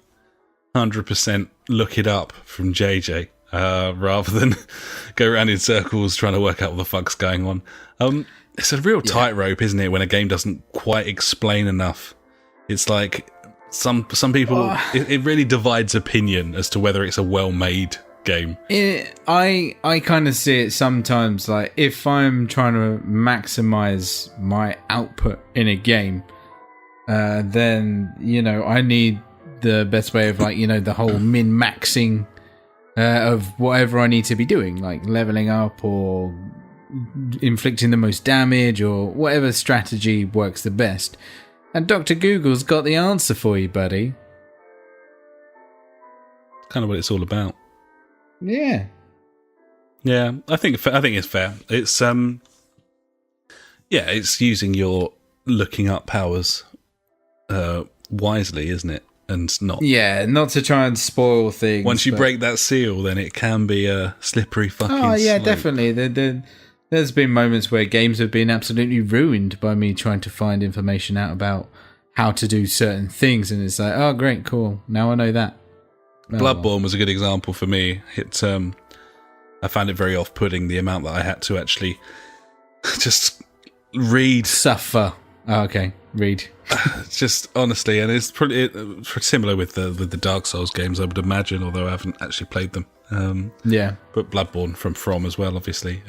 100% look it up from JJ, rather than go around in circles trying to work out what the fuck's going on. It's a real tightrope, isn't it, when a game doesn't quite explain enough. It's like some people, it really divides opinion as to whether it's a well-made game. I kind of see it sometimes, like, if I'm trying to maximize my output in a game, then, you know, I need the best way of, like, you know, the whole min-maxing of whatever I need to be doing, like leveling up or inflicting the most damage or whatever strategy works the best. And Dr. Google's got the answer for you, buddy. Kind of what it's all about. Yeah. Yeah, I think it's fair. It's it's using your looking up powers wisely, isn't it? And not to try and spoil things. Once you break that seal, then it can be a slippery fucking slope. Definitely. There's been moments where games have been absolutely ruined by me trying to find information out about how to do certain things, and it's like, oh, great, cool, now I know that. Bloodborne was a good example for me. I found it very off-putting, the amount that I had to actually just read. Suffer. Oh, okay, read. Just honestly, and it's pretty similar with the Dark Souls games, I would imagine, although I haven't actually played them. But Bloodborne from as well, obviously.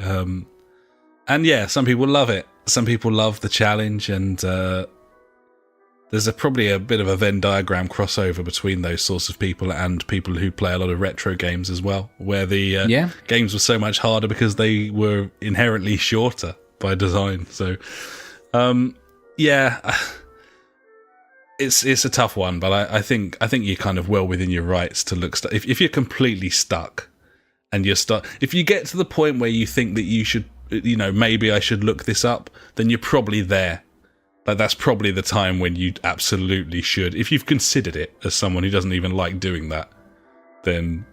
And yeah, some people love it. Some people love the challenge, and there's probably a bit of a Venn diagram crossover between those sorts of people and people who play a lot of retro games as well, where the games were so much harder because they were inherently shorter by design. So, it's a tough one, but I think you're kind of well within your rights to look. If you're completely stuck, and if you get to the point where you think that you should, you know, maybe I should look this up, then you're probably there. Like, that's probably the time when you absolutely should. If you've considered it as someone who doesn't even like doing that, then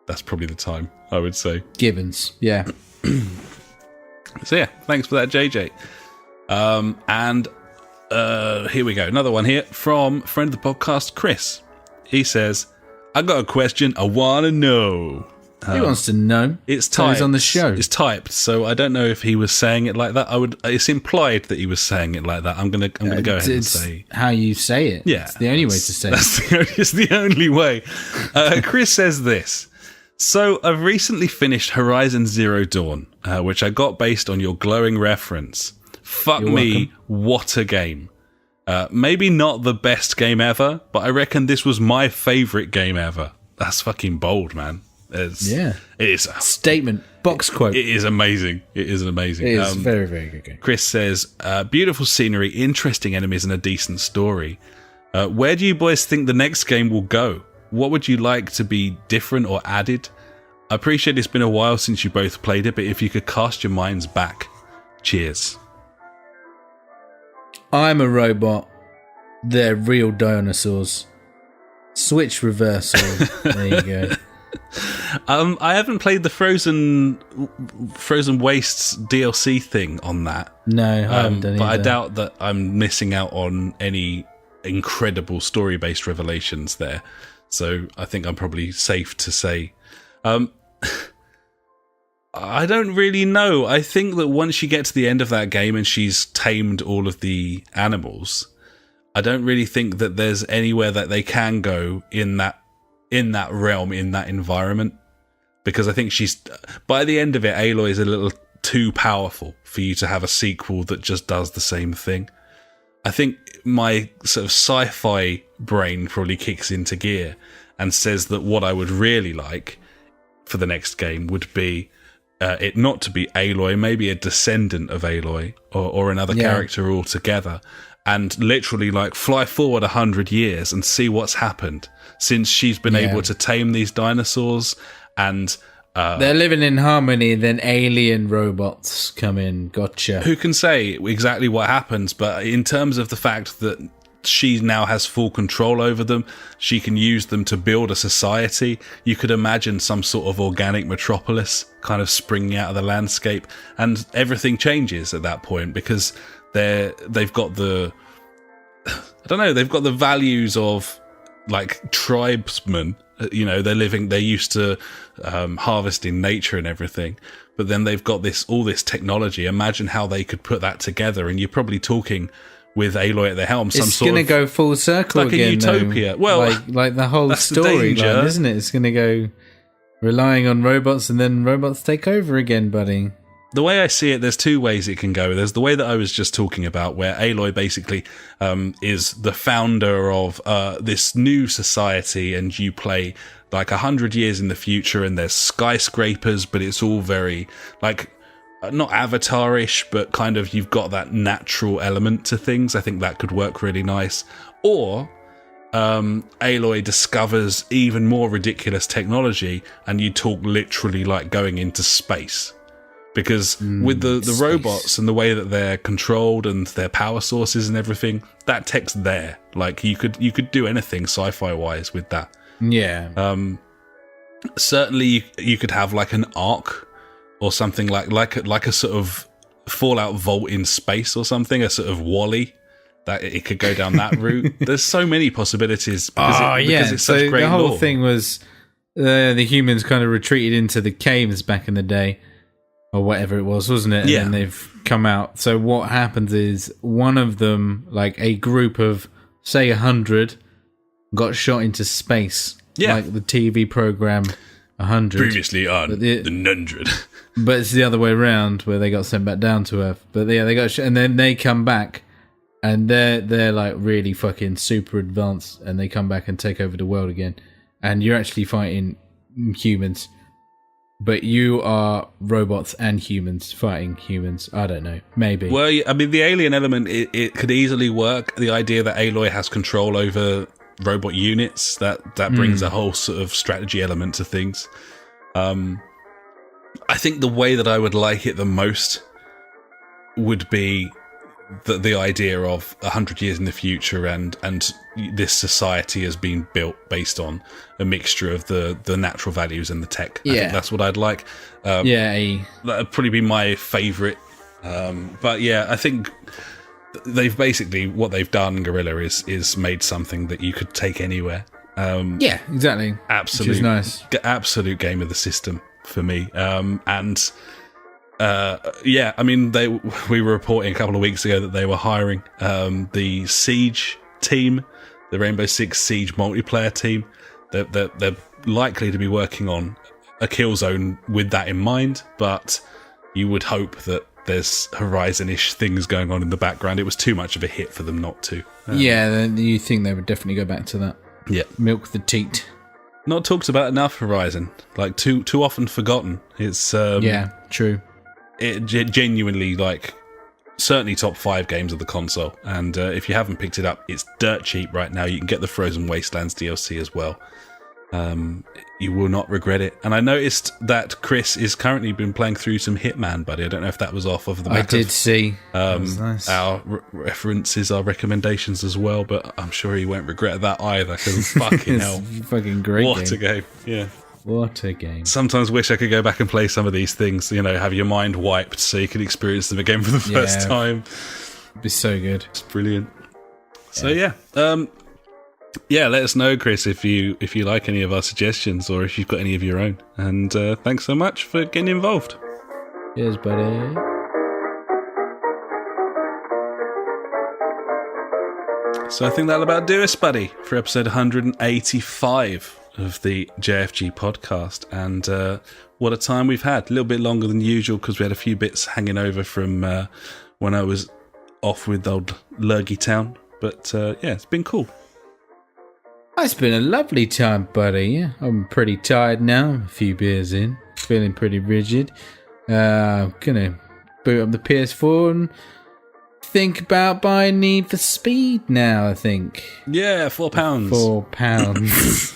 that's probably the time, I would say. Gibbons, yeah. So yeah, thanks for that, JJ. And here we go. Another one here from friend of the podcast, Chris. He says, I got a question I want to know. He wants to know. It's typed. He's on the show. It's typed, so I don't know if he was saying it like that. It's implied that he was saying it like that. I'm gonna go ahead and say how you say it. Yeah, it's the only way to say it. It's the only way. Chris says this. So I've recently finished Horizon Zero Dawn, which I got based on your glowing reference. Fuck You're me, welcome. what a game. Maybe not the best game ever, but I reckon this was my favourite game ever. That's fucking bold, man. It is a statement. Box quote. It is amazing. It is amazing. It is very, very good game. Chris says, beautiful scenery, interesting enemies, and a decent story. Where do you boys think the next game will go? What would you like to be different or added? I appreciate it's been a while since you both played it, but if you could cast your minds back. Cheers. I'm a robot. They're real dinosaurs. Switch reversal. There you go. I haven't played the Frozen Wastes DLC thing on that. No, I haven't done but either. I doubt that I'm missing out on any incredible story-based revelations there. So I think I'm probably safe to say. I don't really know. I think that once you get to the end of that game and she's tamed all of the animals, I don't really think that there's anywhere that they can go in that realm, in that environment, because I think by the end of it, Aloy is a little too powerful for you to have a sequel that just does the same thing. I think my sort of sci-fi brain probably kicks into gear and says that what I would really like for the next game would be it not to be Aloy, maybe a descendant of Aloy or another character altogether, and literally like fly forward 100 years and see what's happened since she's been able to tame these dinosaurs, and they're living in harmony, then alien robots come in. Gotcha. Who can say exactly what happens, but in terms of the fact that she now has full control over them, she can use them to build a society. You could imagine some sort of organic metropolis kind of springing out of the landscape, and everything changes at that point because they've got the values of like tribesmen. You know, they're used to harvesting nature and everything, but then they've got all this technology. Imagine how they could put that together, and you're probably talking with Aloy at the helm. It's going to go full circle like again, a utopia. Though. Well, like the whole storyline, isn't it? It's going to go relying on robots, and then robots take over again, buddy. the way I see it, there's two ways it can go. There's the way that I was just talking about, where Aloy basically is the founder of this new society, and you play like 100 years in the future, and there's skyscrapers, but it's all very like not Avatar-ish, but kind of you've got that natural element to things. I think that could work really nice. Or Aloy discovers even more ridiculous technology, and you talk literally like going into space. Because with the robots and the way that they're controlled and their power sources and everything, that tech's there. Like you could do anything sci-fi wise with that. Yeah. Certainly you could have like an arc or something like a sort of Fallout vault in space or something, a sort of Wall-E, that it could go down that route. There's so many possibilities because it's such great the whole lore. thing was the humans kind of retreated into the caves back in the day, or whatever it was, wasn't it? Yeah. And then they've come out. So what happens is one of them, like a group of, say, 100, got shot into space. Yeah. Like the TV program 100. Previously on the 100. But it's the other way around, where they got sent back down to Earth. But yeah, they got shot, and then they come back, and they're like really fucking super advanced, and they come back and take over the world again. And you're actually fighting humans. But you are robots and humans fighting humans. I don't know. Maybe. Well, I mean, the alien element, it could easily work. The idea that Aloy has control over robot units, that brings a whole sort of strategy element to things. I think the way that I would like it the most would be the idea of 100 years in the future, and this society has been built based on a mixture of the natural values and the tech. I think that's what I'd like. That'd probably be my favourite. But yeah, I think they've basically, what they've done, Guerrilla, is made something that you could take anywhere. Yeah, exactly. Absolute, which is nice. Absolute game of the system for me. Yeah, I mean, we were reporting a couple of weeks ago that they were hiring the Siege team, the Rainbow Six Siege multiplayer team. They're likely to be working on a Killzone with that in mind, but you would hope that there's Horizon-ish things going on in the background. It was too much of a hit for them not to. Then you think they would definitely go back to that. Yeah. Milk the teat. Not talked about enough, Horizon. Like, too often forgotten. It's yeah, true. It genuinely, like, certainly top 5 games of the console. And if you haven't picked it up, it's dirt cheap right now. You can get the Frozen Wastelands DLC as well. You will not regret it. And I noticed that Chris is currently been playing through some Hitman, buddy. I don't know if that was off of the back I did see. that was nice. Our references, our recommendations as well, but I'm sure he won't regret that either, because fucking hell. Fucking great What a game. Yeah. What a game. Sometimes wish I could go back and play some of these things, have your mind wiped so you can experience them again for the first time. It'd be so good. It's brilliant. So yeah, let us know, Chris, if you like any of our suggestions or if you've got any of your own. And thanks so much for getting involved. Cheers, buddy. So I think that'll about do us, buddy, for episode 185 of the JfG podcast. And what a time we've had. A little bit longer than usual because we had a few bits hanging over from when I was off with old Lurgy Town. But it's been cool. It's been a lovely time, buddy. Yeah, I'm pretty tired now. A few beers in. Feeling pretty rigid. Gonna boot up the PS4 and think about buying Need for Speed now, I think. Yeah, £4. £4. Is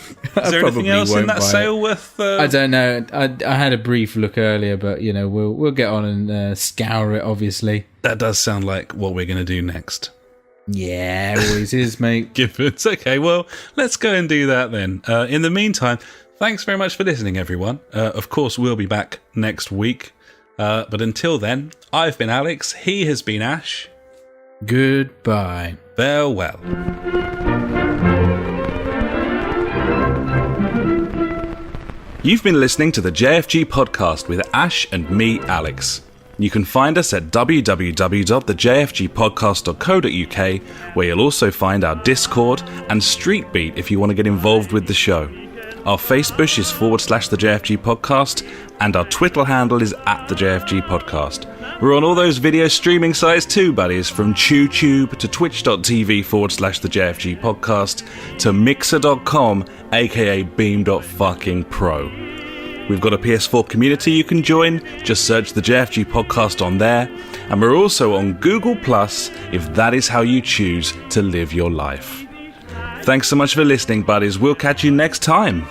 there anything else in that sale worth... I don't know. I had a brief look earlier, but, we'll get on and scour it, obviously. That does sound like what we're going to do next. Yeah, always is, mate. Gibbons. Okay, well, let's go and do that then. In the meantime, thanks very much for listening, everyone. Of course, we'll be back next week. But until then, I've been Alex. He has been Ash. Goodbye. Farewell. You've been listening to the JfG podcast with Ash and me, Alex. You can find us at www.thejfgpodcast.co.uk, where you'll also find our Discord and Street Beat if you want to get involved with the show. Our Facebook is /the JfG podcast, and our Twitter handle is at the JFG Podcast. We're on all those video streaming sites too, buddies, from TubeTube to twitch.tv/the JFG Podcast to mixer.com, aka beam.fucking-pro. We've got a PS4 community you can join, just search the JFG Podcast on there, and we're also on Google Plus if that is how you choose to live your life. Thanks so much for listening, buddies. We'll catch you next time.